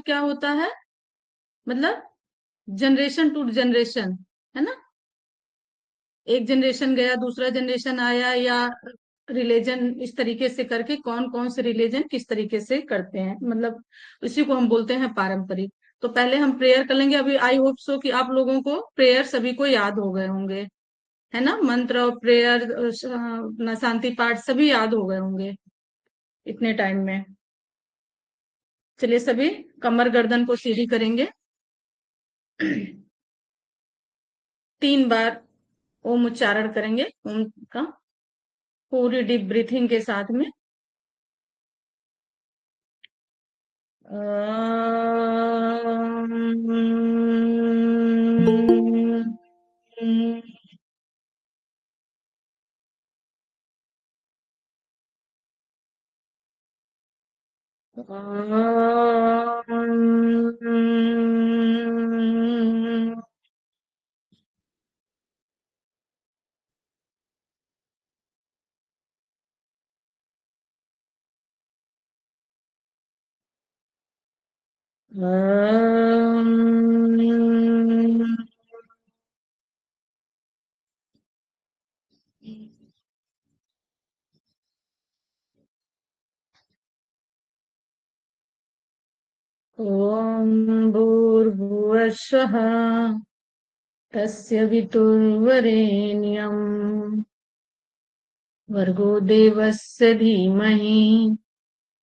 मतलब क्या होता है, मतलब जनरेशन टू जनरेशन, है ना। एक जनरेशन गया, दूसरा जनरेशन आया, या रिलीजन इस तरीके से करके कौन कौन से रिलीजन किस तरीके से करते हैं, मतलब इसी को हम बोलते हैं पारंपरिक। तो पहले हम प्रेयर कर लेंगे। अभी आई होप सो कि आप लोगों को प्रेयर सभी को याद हो गए होंगे, है ना। मंत्र और प्रेयर, अपना शांति पाठ सभी याद हो गए होंगे इतने टाइम में। चलिए सभी कमर गर्दन को सीधी करेंगे। 3 बार ओम उच्चारण करेंगे, ओम का पूरी डीप ब्रीथिंग के साथ में। ॐ भूर्भुवस्सुः तस्य वितुर्वरेण्यम् भर्गो देवस्य धीमहि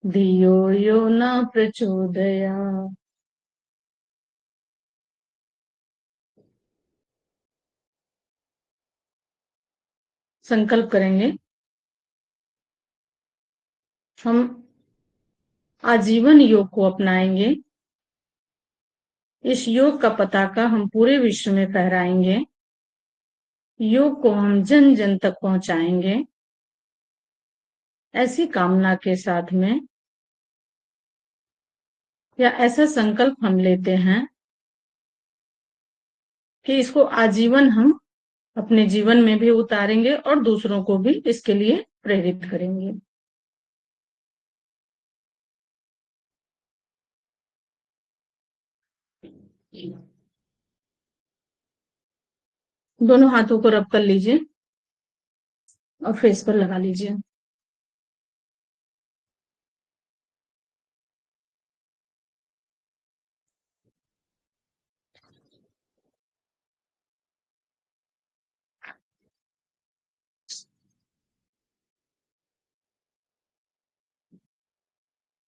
धियो यो न प्रचोदयात्। संकल्प करेंगे, हम आजीवन योग को अपनाएंगे। इस योग का पताका हम पूरे विश्व में फहराएंगे। योग को हम जन जन तक पहुंचाएंगे। ऐसी कामना के साथ में, या ऐसा संकल्प हम लेते हैं कि इसको आजीवन हम अपने जीवन में भी उतारेंगे और दूसरों को भी इसके लिए प्रेरित करेंगे। दोनों हाथों को रब कर लीजिए और फेस पर लगा लीजिए।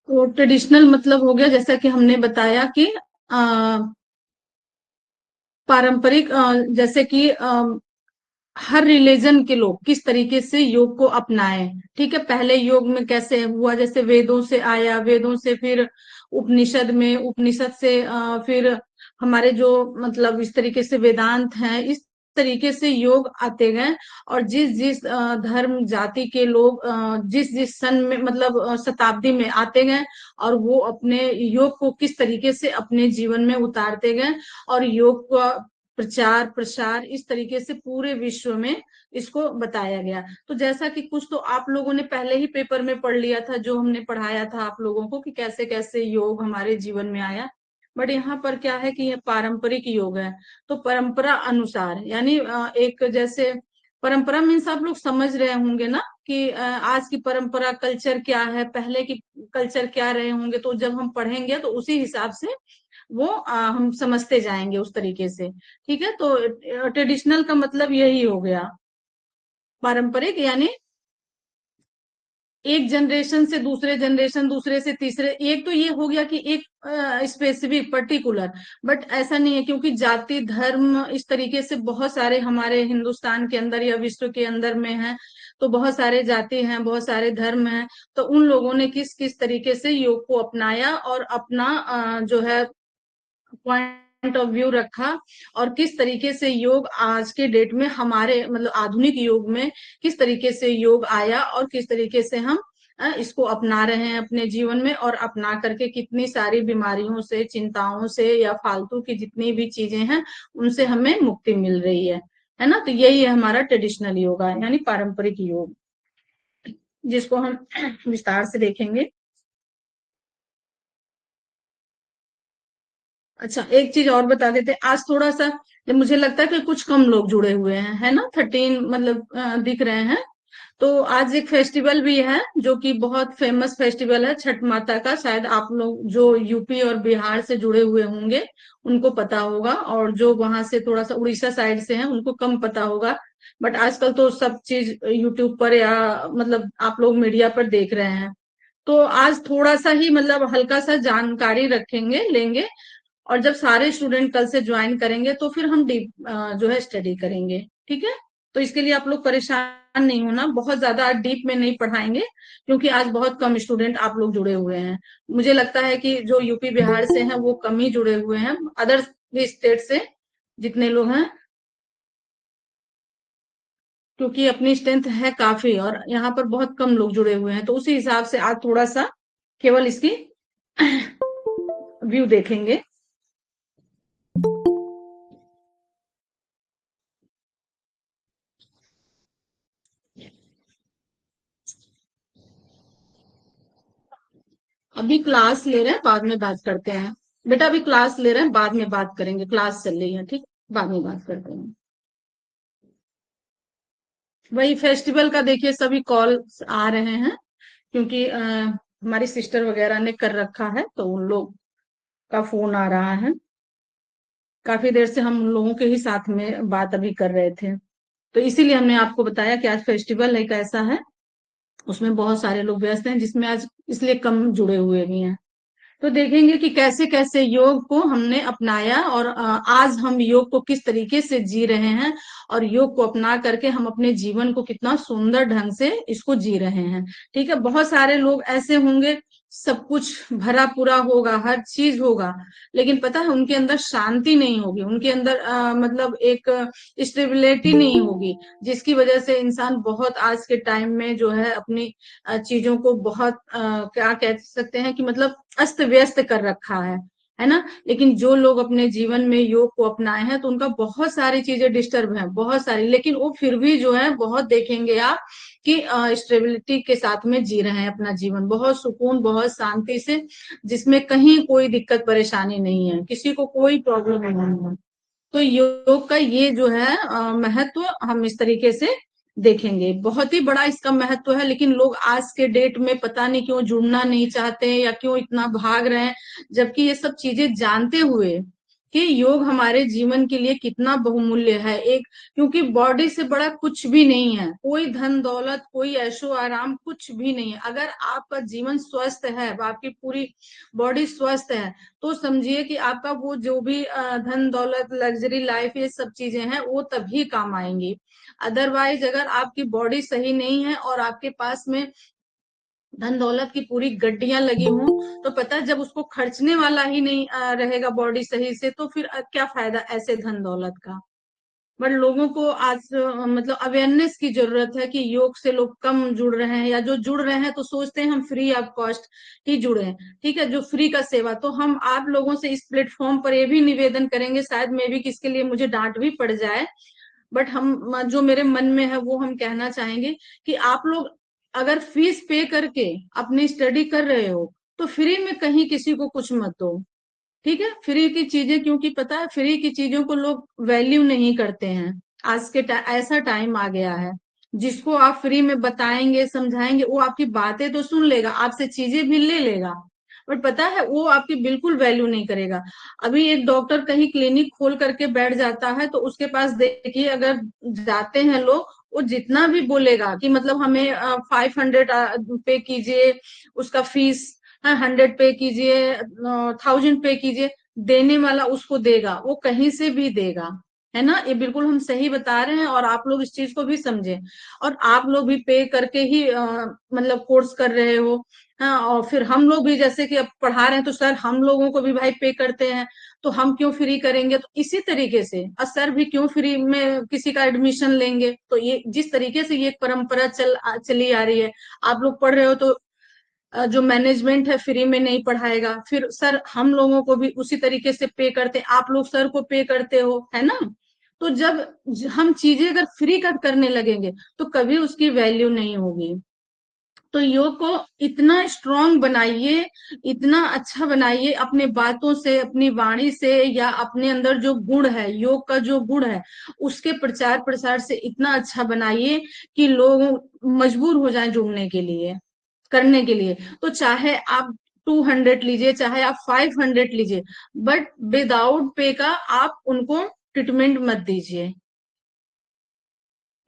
तो ट्रेडिशनल मतलब हो गया, जैसा कि हमने बताया कि पारंपरिक, जैसे कि हर रिलीजन के लोग किस तरीके से योग को अपनाएं। ठीक है, पहले योग में कैसे हुआ, जैसे वेदों से आया, वेदों से फिर उपनिषद में, उपनिषद से फिर हमारे जो मतलब इस तरीके से वेदांत हैं, इस तरीके से योग आते गए। और जिस जिस धर्म जाति के लोग जिस जिस सन में मतलब शताब्दी में आते गए, और वो अपने योग को किस तरीके से अपने जीवन में उतारते गए, और योग का प्रचार प्रसार इस तरीके से पूरे विश्व में इसको बताया गया। तो जैसा कि कुछ तो आप लोगों ने पहले ही पेपर में पढ़ लिया था, जो हमने पढ़ाया था आप लोगों को कि कैसे कैसे योग हमारे जीवन में आया। बट यहाँ पर क्या है कि ये पारंपरिक योग है। तो परंपरा अनुसार, यानी एक जैसे परंपरा मीन्स आप लोग समझ रहे होंगे ना कि आज की परंपरा कल्चर क्या है, पहले की कल्चर क्या रहे होंगे। तो जब हम पढ़ेंगे तो उसी हिसाब से वो हम समझते जाएंगे उस तरीके से। ठीक है, तो ट्रेडिशनल का मतलब यही हो गया। पारंपरिक यानी एक जनरेशन से दूसरे जनरेशन, दूसरे से तीसरे, एक तो ये हो गया कि एक स्पेसिफिक पर्टिकुलर। बट ऐसा नहीं है, क्योंकि जाति धर्म इस तरीके से बहुत सारे हमारे हिंदुस्तान के अंदर या विश्व के अंदर में है। तो बहुत सारे जाति हैं, बहुत सारे धर्म हैं। तो उन लोगों ने किस किस तरीके से योग को अपनाया और अपना जो है पॉइंट ऑफ व्यू रखा, और किस तरीके से योग आज के डेट में हमारे मतलब आधुनिक युग में किस तरीके से योग आया, और किस तरीके से हम इसको अपना रहे हैं अपने जीवन में, और अपना करके कितनी सारी बीमारियों से, चिंताओं से, या फालतू की जितनी भी चीजें हैं उनसे हमें मुक्ति मिल रही है ना। तो यही है हमारा ट्रेडिशनल योगा, यानी पारंपरिक योग, जिसको हम विस्तार से देखेंगे। अच्छा, एक चीज और बता देते, आज थोड़ा सा जब मुझे लगता है कि कुछ कम लोग जुड़े हुए हैं, है ना, 13 मतलब दिख रहे हैं। तो आज एक फेस्टिवल भी है जो कि बहुत फेमस फेस्टिवल है, छठ माता का। शायद आप लोग जो यूपी और बिहार से जुड़े हुए होंगे उनको पता होगा, और जो वहां से थोड़ा सा उड़ीसा साइड से हैं उनको कम पता होगा। बट आजकल तो सब चीज यूट्यूब पर या मतलब आप लोग मीडिया पर देख रहे हैं। तो आज थोड़ा सा ही मतलब हल्का सा जानकारी रखेंगे, लेंगे। और जब सारे स्टूडेंट कल से ज्वाइन करेंगे तो फिर हम डीप जो है स्टडी करेंगे। ठीक है। तो इसके लिए आप लोग परेशान नहीं होना, बहुत ज्यादा डीप में नहीं पढ़ाएंगे, क्योंकि आज बहुत कम स्टूडेंट आप लोग जुड़े हुए हैं। मुझे लगता है कि जो यूपी बिहार से हैं वो कम ही जुड़े हुए हैं, अदर स्टेट से जितने लोग हैं, क्योंकि अपनी स्ट्रेंथ है काफी और यहाँ पर बहुत कम लोग जुड़े हुए हैं। तो उसी हिसाब से आज थोड़ा सा केवल इसकी व्यू देखेंगे। अभी क्लास ले रहे हैं, बाद में बात करते हैं। बेटा अभी क्लास ले रहे हैं, बाद में बात करेंगे, क्लास चल रही है, ठीक। बाद में बात करते हैं। वही फेस्टिवल का देखिए सभी कॉल आ रहे हैं, क्योंकि हमारी सिस्टर वगैरह ने कर रखा है तो उन लोग का फोन आ रहा है। काफी देर से हम उन लोगों के ही साथ में बात अभी कर रहे थे। तो इसीलिए हमने आपको बताया कि आज फेस्टिवल है, कैसा है। उसमें बहुत सारे लोग व्यस्त हैं, जिसमें आज इसलिए कम जुड़े हुए भी हैं। तो देखेंगे कि कैसे कैसे योग को हमने अपनाया, और आज हम योग को किस तरीके से जी रहे हैं, और योग को अपना करके हम अपने जीवन को कितना सुंदर ढंग से इसको जी रहे हैं। ठीक है। बहुत सारे लोग ऐसे होंगे, सब कुछ भरा पूरा होगा, हर चीज होगा, लेकिन पता है उनके अंदर शांति नहीं होगी, उनके अंदर मतलब एक स्टेबिलिटी नहीं होगी, जिसकी वजह से इंसान बहुत आज के टाइम में जो है अपनी चीजों को बहुत क्या कह सकते हैं कि मतलब अस्त व्यस्त कर रखा है ना। लेकिन जो लोग अपने जीवन में योग को अपनाए हैं तो उनका बहुत सारी चीजें डिस्टर्ब हैं, बहुत सारी, लेकिन वो फिर भी जो है बहुत देखेंगे आप कि स्टेबिलिटी के साथ में जी रहे हैं अपना जीवन, बहुत सुकून, बहुत शांति से, जिसमें कहीं कोई दिक्कत परेशानी नहीं है, किसी को कोई प्रॉब्लम नहीं है। तो योग का ये जो है महत्व हम इस तरीके से देखेंगे, बहुत ही बड़ा इसका महत्व है। लेकिन लोग आज के डेट में पता नहीं क्यों जुड़ना नहीं चाहते या क्यों इतना भाग रहे हैं, जबकि ये सब चीजें जानते हुए कि योग हमारे जीवन के लिए कितना बहुमूल्य है। एक, क्योंकि बॉडी से बड़ा कुछ भी नहीं है, कोई धन दौलत, कोई ऐशो आराम कुछ भी नहीं है। अगर आपका जीवन स्वस्थ है, आपकी पूरी बॉडी स्वस्थ है, तो समझिए कि आपका वो जो भी धन दौलत, लग्जरी लाइफ, ये सब चीजें हैं वो तभी काम आएंगी। अदरवाइज अगर आपकी बॉडी सही नहीं है और आपके पास में धन दौलत की पूरी गड्डियां लगी हों, तो पता है जब उसको खर्चने वाला ही नहीं रहेगा बॉडी सही से, तो फिर क्या फायदा ऐसे धन दौलत का। बट लोगों को आज मतलब अवेयरनेस की जरूरत है कि योग से लोग कम जुड़ रहे हैं, या जो जुड़ रहे हैं तो सोचते हैं हम फ्री ऑफ कॉस्ट ही जुड़े हैं। ठीक है, जो फ्री का सेवा, तो हम आप लोगों से इस प्लेटफॉर्म पर ये भी निवेदन करेंगे, शायद मे भी किसके लिए मुझे डांट भी पड़ जाए, बट हम जो मेरे मन में है वो हम कहना चाहेंगे कि आप लोग अगर फीस पे करके अपनी स्टडी कर रहे हो तो फ्री में कहीं किसी को कुछ मत दो। ठीक है, फ्री की चीजें, क्योंकि पता है फ्री की चीजों को लोग वैल्यू नहीं करते हैं। आज के ऐसा टाइम आ गया है, जिसको आप फ्री में बताएंगे समझाएंगे वो आपकी बातें तो सुन लेगा, आपसे चीजें भी ले लेगा, बट पता है वो आपकी बिल्कुल वैल्यू नहीं करेगा। अभी एक डॉक्टर कहीं क्लिनिक खोल करके बैठ जाता है तो उसके पास देखिए अगर जाते हैं लोग, वो जितना भी बोलेगा कि मतलब हमें 500 पे कीजिए, उसका फीस 100 पे कीजिए, 1000 पे कीजिए, देने वाला उसको देगा, वो कहीं से भी देगा, है ना। ये बिल्कुल हम सही बता रहे हैं, और आप लोग इस चीज को भी समझे। और आप लोग भी पे करके ही मतलब कोर्स कर रहे हो। हाँ, और फिर हम लोग भी जैसे कि अब पढ़ा रहे हैं तो सर हम लोगों को भी भाई पे करते हैं, तो हम क्यों फ्री करेंगे। तो इसी तरीके से और सर भी क्यों फ्री में किसी का एडमिशन लेंगे। तो ये जिस तरीके से ये एक परंपरा चली आ रही है, आप लोग पढ़ रहे हो तो जो मैनेजमेंट है फ्री में नहीं पढ़ाएगा, फिर सर हम लोगों को भी उसी तरीके से पे करते हैं, आप लोग सर को पे करते हो, है ना। तो जब हम चीजें अगर फ्री करने लगेंगे तो कभी उसकी वैल्यू नहीं होगी। तो योग को इतना स्ट्रांग बनाइए, इतना अच्छा बनाइए अपने बातों से, अपनी वाणी से, या अपने अंदर जो गुण है, योग का जो गुण है उसके प्रचार प्रसार से इतना अच्छा बनाइए कि लोग मजबूर हो जाएं जुड़ने के लिए, करने के लिए। तो चाहे आप 200 लीजिए, चाहे आप 500 लीजिए, बट विदाउट पे का आप उनको ट्रीटमेंट मत दीजिए।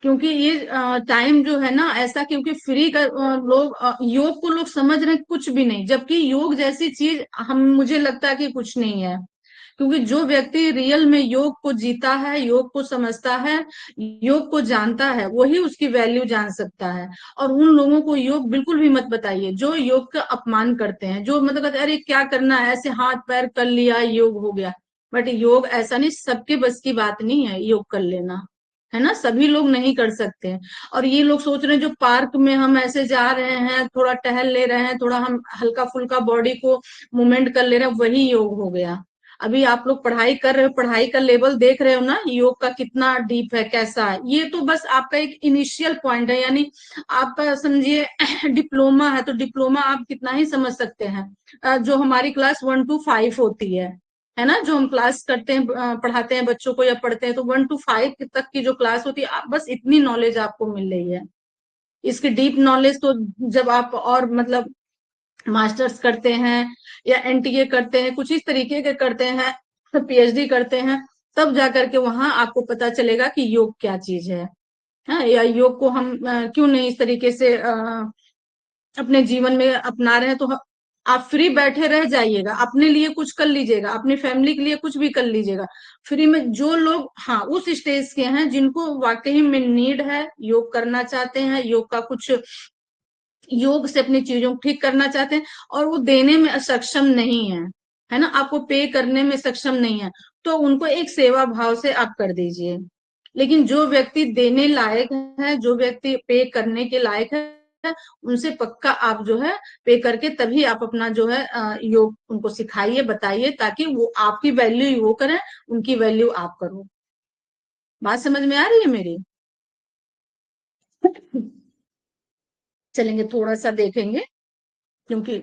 क्योंकि ये टाइम जो है ना ऐसा, क्योंकि फ्री का लोग योग को लोग समझ रहे हैं कुछ भी नहीं, जबकि योग जैसी चीज हम मुझे लगता है कि कुछ नहीं है। क्योंकि जो व्यक्ति रियल में योग को जीता है, योग को समझता है, योग को जानता है, वही उसकी वैल्यू जान सकता है। और उन लोगों को योग बिल्कुल भी मत बताइए जो योग का अपमान करते हैं, जो मतलब कहते हैं, अरे क्या करना है, ऐसे हाथ पैर कर लिया योग हो गया। बट योग ऐसा नहीं, सबके बस की बात नहीं है योग कर लेना, है ना, सभी लोग नहीं कर सकते हैं। और ये लोग सोच रहे हैं जो पार्क में हम ऐसे जा रहे हैं, थोड़ा टहल ले रहे हैं, थोड़ा हम हल्का फुल्का बॉडी को मूवमेंट कर ले रहे हैं, वही योग हो गया। अभी आप लोग पढ़ाई कर रहे हो, पढ़ाई का लेवल देख रहे हो ना, योग का कितना डीप है, कैसा है। ये तो बस आपका एक इनिशियल पॉइंट है, यानी आपका समझिए डिप्लोमा है, तो डिप्लोमा आप कितना ही समझ सकते हैं। जो हमारी क्लास 1 to 5 होती है ना, जो हम क्लास करते हैं, पढ़ाते हैं बच्चों को या पढ़ते हैं, तो 1 to 5 तक की जो क्लास होती है, बस इतनी नॉलेज आपको मिल रही है। इसकी डीप नॉलेज तो जब आप और मतलब मास्टर्स करते हैं या एनटीए करते हैं, कुछ इस तरीके के करते हैं, पीएचडी करते हैं, तब जाकर के वहां आपको पता चलेगा कि योग क्या चीज है। हाँ, या योग को हम क्यों नहीं इस तरीके से अपने जीवन में अपना रहे हैं। तो आप फ्री बैठे रह जाइएगा, अपने लिए कुछ कर लीजिएगा, अपनी फैमिली के लिए कुछ भी कर लीजिएगा फ्री में। जो लोग हाँ उस स्टेज के हैं जिनको वाकई में नीड है, योग करना चाहते हैं, योग का कुछ, योग से अपनी चीजों को ठीक करना चाहते हैं, और वो देने में सक्षम नहीं है, है ना, आपको पे करने में सक्षम नहीं है, तो उनको एक सेवा भाव से आप कर दीजिए। लेकिन जो व्यक्ति देने लायक है, जो व्यक्ति पे करने के लायक है, उनसे पक्का आप जो है पे करके तभी आप अपना जो है योग उनको सिखाइए, बताइए, ताकि वो आपकी वैल्यू वो करें, उनकी वैल्यू आप करो। बात समझ में आ रही है मेरी? चलेंगे थोड़ा सा देखेंगे, क्योंकि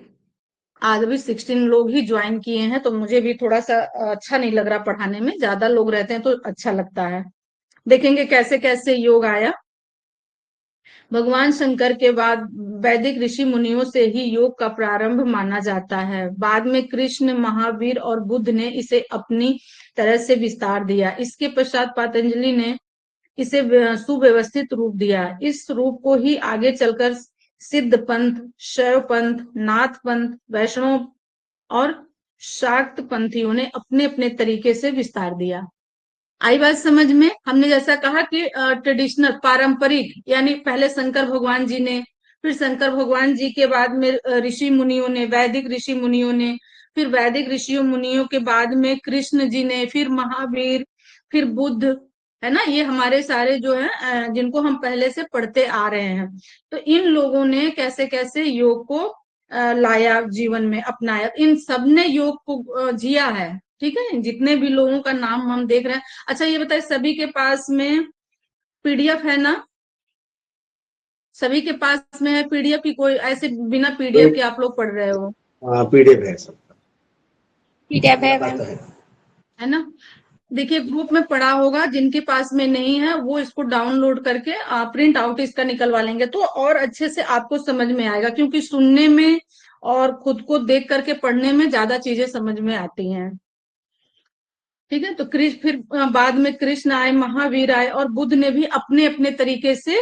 आज अभी 16 लोग ही ज्वाइन किए हैं, तो मुझे भी थोड़ा सा अच्छा नहीं लग रहा पढ़ाने में, ज्यादा लोग रहते हैं तो अच्छा लगता है। देखेंगे कैसे कैसे योग आया। भगवान शंकर के बाद वैदिक ऋषि मुनियों से ही योग का प्रारंभ माना जाता है। बाद में कृष्ण, महावीर और बुद्ध ने इसे अपनी तरह से विस्तार दिया। इसके पश्चात पतंजलि ने इसे सुव्यवस्थित रूप दिया। इस रूप को ही आगे चलकर सिद्ध पंथ, शैव पंथ, नाथ पंथ, वैष्णव और शाक्त पंथियों ने अपने अपने तरीके से विस्तार दिया। आई बात समझ में? हमने जैसा कहा कि ट्रेडिशनल, पारंपरिक, यानी पहले शंकर भगवान जी ने, फिर शंकर भगवान जी के बाद में ऋषि मुनियों ने, वैदिक ऋषि मुनियों ने, फिर वैदिक ऋषियों मुनियों के बाद में कृष्ण जी ने, फिर महावीर, फिर बुद्ध, है ना, ये हमारे सारे जो है जिनको हम पहले से पढ़ते आ रहे हैं। तो इन लोगों ने कैसे कैसे योग को लाया, जीवन में अपनाया, इन सब ने योग को जिया है। ठीक है, जितने भी लोगों का नाम हम देख रहे हैं। अच्छा ये बताइए, सभी के पास में पीडीएफ है ना? सभी के पास में है पीडीएफ की? कोई ऐसे बिना पीडीएफ के आप लोग पढ़ रहे हो? पीडीएफ है सबका। पीडीएफ है मैम। है ना? देखिए ग्रुप में पड़ा होगा, जिनके पास में नहीं है वो इसको डाउनलोड करके प्रिंट आउट इसका निकलवा लेंगे, तो और अच्छे से आपको समझ में आएगा। क्योंकि सुनने में और खुद को देख करके पढ़ने में ज्यादा चीजें समझ में आती हैं। ठीक है, तो कृष्ण, फिर बाद में कृष्ण आए, महावीर आए, और बुद्ध ने भी अपने अपने तरीके से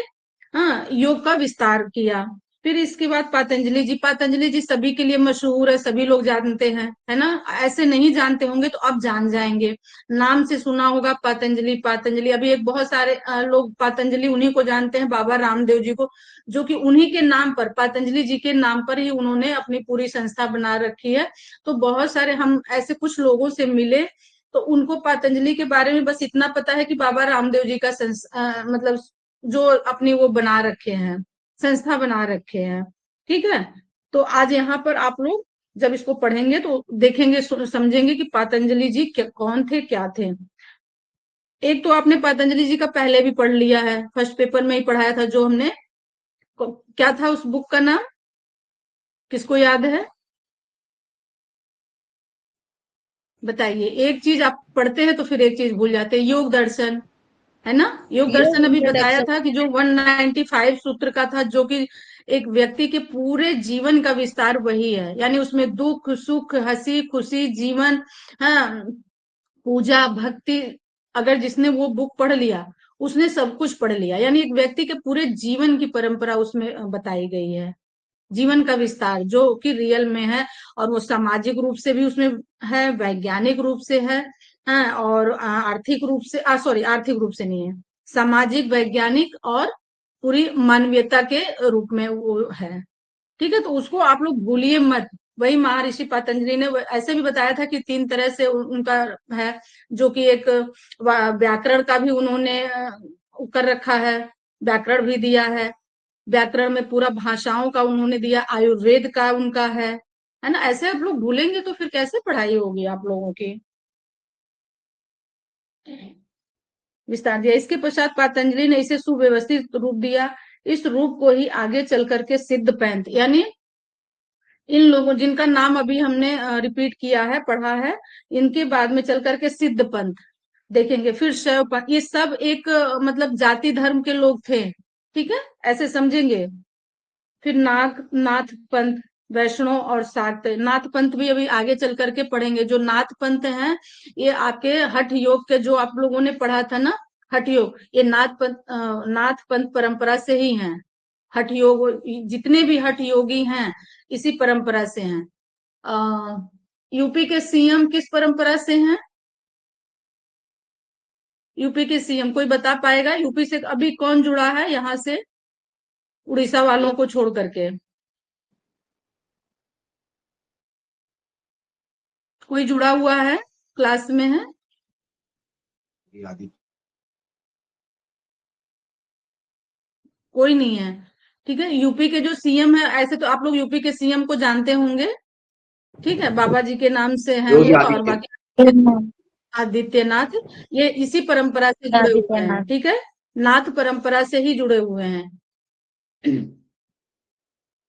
योग का विस्तार किया। फिर इसके बाद पतंजलि जी, पतंजलि जी सभी के लिए मशहूर है, सभी लोग जानते हैं, है ना, ऐसे नहीं जानते होंगे तो अब जान जाएंगे। नाम से सुना होगा पतंजलि, पतंजलि, अभी एक बहुत सारे लोग पतंजलि उन्हीं को जानते हैं, बाबा रामदेव जी को, जो कि उन्हीं के नाम पर, पतंजलि जी के नाम पर ही उन्होंने अपनी पूरी संस्था बना रखी है। तो बहुत सारे हम ऐसे कुछ लोगों से मिले, तो उनको पतंजलि के बारे में बस इतना पता है कि बाबा रामदेव जी का मतलब जो अपनी वो बना रखे हैं, संस्था बना रखे हैं। ठीक है, तो आज यहाँ पर आप लोग जब इसको पढ़ेंगे तो देखेंगे, समझेंगे कि पतंजलि जी कौन थे, क्या थे। एक तो आपने पतंजलि जी का पहले भी पढ़ लिया है, फर्स्ट पेपर में ही पढ़ाया था, जो हमने क्या था उस बुक का नाम, किसको याद है? बताइए। एक चीज आप पढ़ते हैं तो फिर एक चीज भूल जाते हैं। योग दर्शन, है ना? योग योग दर्शन अभी बताया इंट्रोडक्शन। था कि जो 195 सूत्र का था, जो कि एक व्यक्ति के पूरे जीवन का विस्तार वही है। यानी उसमें दुख सुख हंसी खुशी जीवन, हाँ, पूजा भक्ति, अगर जिसने वो बुक पढ़ लिया उसने सब कुछ पढ़ लिया। यानी एक व्यक्ति के पूरे जीवन की परंपरा उसमें बताई गई है, जीवन का विस्तार जो कि रियल में है। और वो सामाजिक रूप से भी उसमें है, वैज्ञानिक रूप से है, हाँ, और आर्थिक रूप से, सॉरी, आर्थिक रूप से नहीं है, सामाजिक वैज्ञानिक और पूरी मानवीयता के रूप में वो है। ठीक है, तो उसको आप लोग भूलिए मत। वही महर्षि पतंजलि ने ऐसे भी बताया था कि 3 तरह से उनका है, जो कि एक व्याकरण का भी उन्होंने कर रखा है, व्याकरण भी दिया है, व्याकरण में पूरा भाषाओं का उन्होंने दिया, आयुर्वेद का उनका है ना? ऐसे आप लोग भूलेंगे तो फिर कैसे पढ़ाई होगी आप लोगों की? विस्तार दिया। इसके पश्चात पतंजलि ने इसे सुव्यवस्थित रूप दिया। इस रूप को ही आगे चल करके सिद्ध पैंत, यानी इन लोगों जिनका नाम अभी हमने रिपीट किया है, पढ़ा है, इनके बाद में चल करके सिद्ध पंथ देखेंगे, फिर शैव पंथ। ये सब एक मतलब जाति धर्म के लोग थे, ठीक है, ऐसे समझेंगे। फिर नाथ पंथ, वैष्णव और शाक्त। नाथ पंथ भी अभी आगे चल करके पढ़ेंगे। जो नाथ पंथ है, ये आपके हठ योग के, जो आप लोगों ने पढ़ा था ना, हठ योग, ये नाथ पंथ परंपरा से ही हैं। हठ योग, जितने भी हठ योगी हैं इसी परंपरा से हैं। यूपी के सीएम किस परंपरा से हैं? यूपी के सीएम कोई बता पाएगा? यूपी से अभी कौन जुड़ा है यहाँ से, उड़ीसा वालों को छोड़ करके? कोई जुड़ा हुआ है, क्लास में है? कोई नहीं है। ठीक है, यूपी के जो सीएम है, ऐसे तो आप लोग यूपी के सीएम को जानते होंगे, ठीक है, बाबा जी के नाम से हैं योगी वो, और आदित्य। बाकी आदित्यनाथ, ये इसी परंपरा से जुड़े हुए हैं, आदित्यनाथ। ठीक है, नाथ परंपरा से ही जुड़े हुए हैं।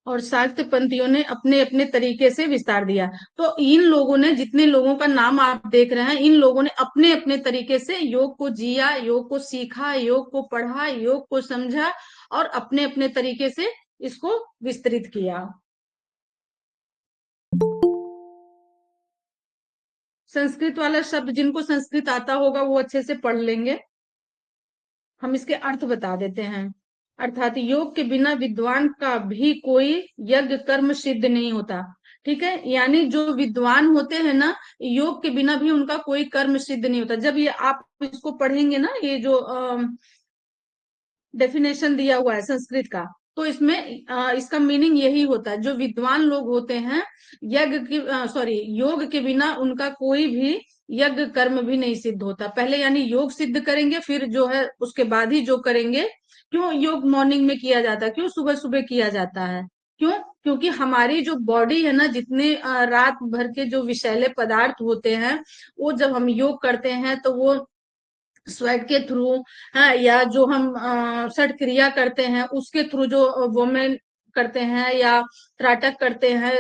और शाक्त पंथियों ने अपने अपने तरीके से विस्तार दिया। तो इन लोगों ने, जितने लोगों का नाम आप देख रहे हैं, इन लोगों ने अपने अपने तरीके से योग को जिया, योग को सीखा, योग को पढ़ा, योग को समझा, और अपने अपने तरीके से इसको विस्तृत किया। संस्कृत वाला शब्द, जिनको संस्कृत आता होगा वो अच्छे से पढ़ लेंगे। हम इसके अर्थ बता देते हैं। अर्थात योग के बिना विद्वान का भी कोई यज्ञ कर्म सिद्ध नहीं होता। ठीक है, यानी जो विद्वान होते हैं ना, योग के बिना भी उनका कोई कर्म सिद्ध नहीं होता। जब ये आप इसको पढ़ेंगे ना, ये जो डेफिनेशन दिया हुआ है संस्कृत का, तो इसमें इसका मीनिंग यही होता है, जो विद्वान लोग होते हैं, यज्ञ की, सॉरी, योग के बिना उनका कोई भी यज्ञ कर्म भी नहीं सिद्ध होता। पहले यानी योग सिद्ध करेंगे, फिर जो है उसके बाद ही जो करेंगे। क्यों योग मॉर्निंग में किया जाता है, क्यों सुबह सुबह किया जाता है? क्यों? क्योंकि हमारी जो बॉडी है ना, जितने रात भर के जो विषैले पदार्थ होते हैं, वो जब हम योग करते हैं तो वो स्वेट के थ्रू, हाँ, या जो हम षट क्रिया करते हैं उसके थ्रू, जो वोमेन करते हैं या त्राटक करते हैं,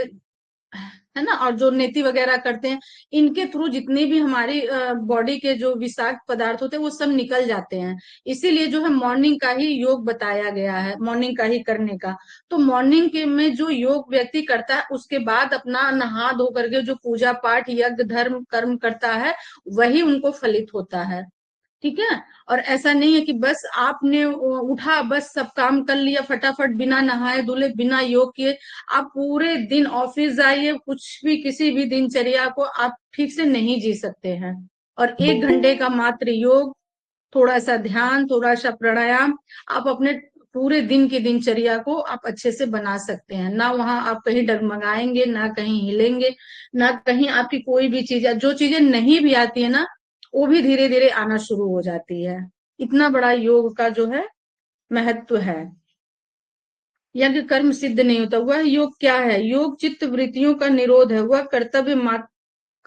है ना, और जो नेति वगैरह करते हैं, इनके थ्रू जितनी भी हमारी बॉडी के जो विषाक्त पदार्थ होते हैं वो सब निकल जाते हैं। इसीलिए जो है मॉर्निंग का ही योग बताया गया है, मॉर्निंग का ही करने का। तो मॉर्निंग के में जो योग व्यक्ति करता है, उसके बाद अपना नहा धो करके जो पूजा पाठ यज्ञ धर्म कर्म करता है, वही उनको फलित होता है। ठीक है, और ऐसा नहीं है कि बस आपने उठा, बस सब काम कर लिया फटाफट, बिना नहाए धुले, बिना योग किए आप पूरे दिन ऑफिस जाइए, कुछ भी किसी भी दिनचर्या को आप ठीक से नहीं जी सकते हैं। और 1 घंटे का मात्र योग, थोड़ा सा ध्यान, थोड़ा सा प्राणायाम, आप अपने पूरे दिन की दिनचर्या को आप अच्छे से बना सकते हैं। ना वहां आप कहीं डगमगाएंगे, ना कहीं हिलेंगे, ना कहीं आपकी कोई भी चीज, जो चीजें नहीं भी आती है ना, वो भी धीरे धीरे आना शुरू हो जाती है। इतना बड़ा योग का जो है महत्व है। यज्ञ कर्म सिद्ध नहीं होता। वह योग क्या है? योग चित्त वृत्तियों का निरोध है, वह कर्तव्य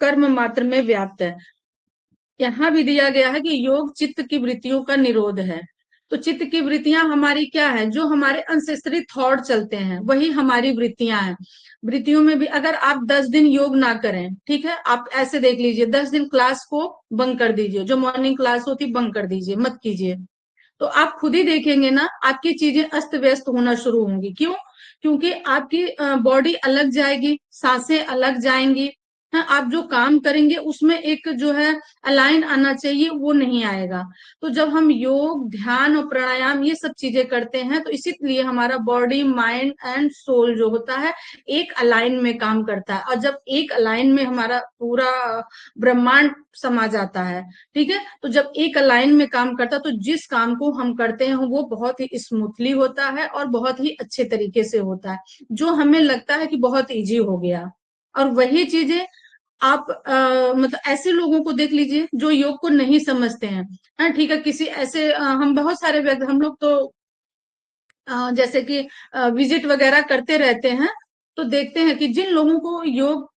कर्म मात्र में व्याप्त है। यहाँ भी दिया गया है कि योग चित्त की वृत्तियों का निरोध है। तो चित्त की वृत्तियां हमारी क्या है, जो हमारे अनसेसरी थॉट चलते हैं वही हमारी वृत्तियां हैं। वृत्तियों में भी अगर आप 10 दिन योग ना करें, ठीक है, आप ऐसे देख लीजिए, 10 दिन क्लास को बंक कर दीजिए, जो मॉर्निंग क्लास होती बंक कर दीजिए, मत कीजिए। तो आप खुद ही देखेंगे ना, आपकी चीजें अस्त व्यस्त होना शुरू होंगी। क्यों? क्योंकि आपकी बॉडी अलग जाएगी, सांसें अलग जाएंगी। हाँ, आप जो काम करेंगे उसमें एक जो है अलाइन आना चाहिए, वो नहीं आएगा। तो जब हम योग, ध्यान और प्राणायाम ये सब चीजें करते हैं, तो इसीलिए हमारा बॉडी, माइंड एंड सोल जो होता है एक अलाइन में काम करता है। और जब एक अलाइन में हमारा पूरा ब्रह्मांड समा जाता है, ठीक है, तो जब एक अलाइन में काम करता है तो जिस काम को हम करते हैं वो बहुत ही स्मूथली होता है और बहुत ही अच्छे तरीके से होता है, जो हमें लगता है कि बहुत इजी हो गया। और वही चीजें आप मतलब ऐसे लोगों को देख लीजिए जो योग को नहीं समझते हैं। हाँ, ठीक है, किसी ऐसे हम बहुत सारे व्यक्ति, हम लोग तो जैसे कि विजिट वगैरह करते रहते हैं, तो देखते हैं कि जिन लोगों को योग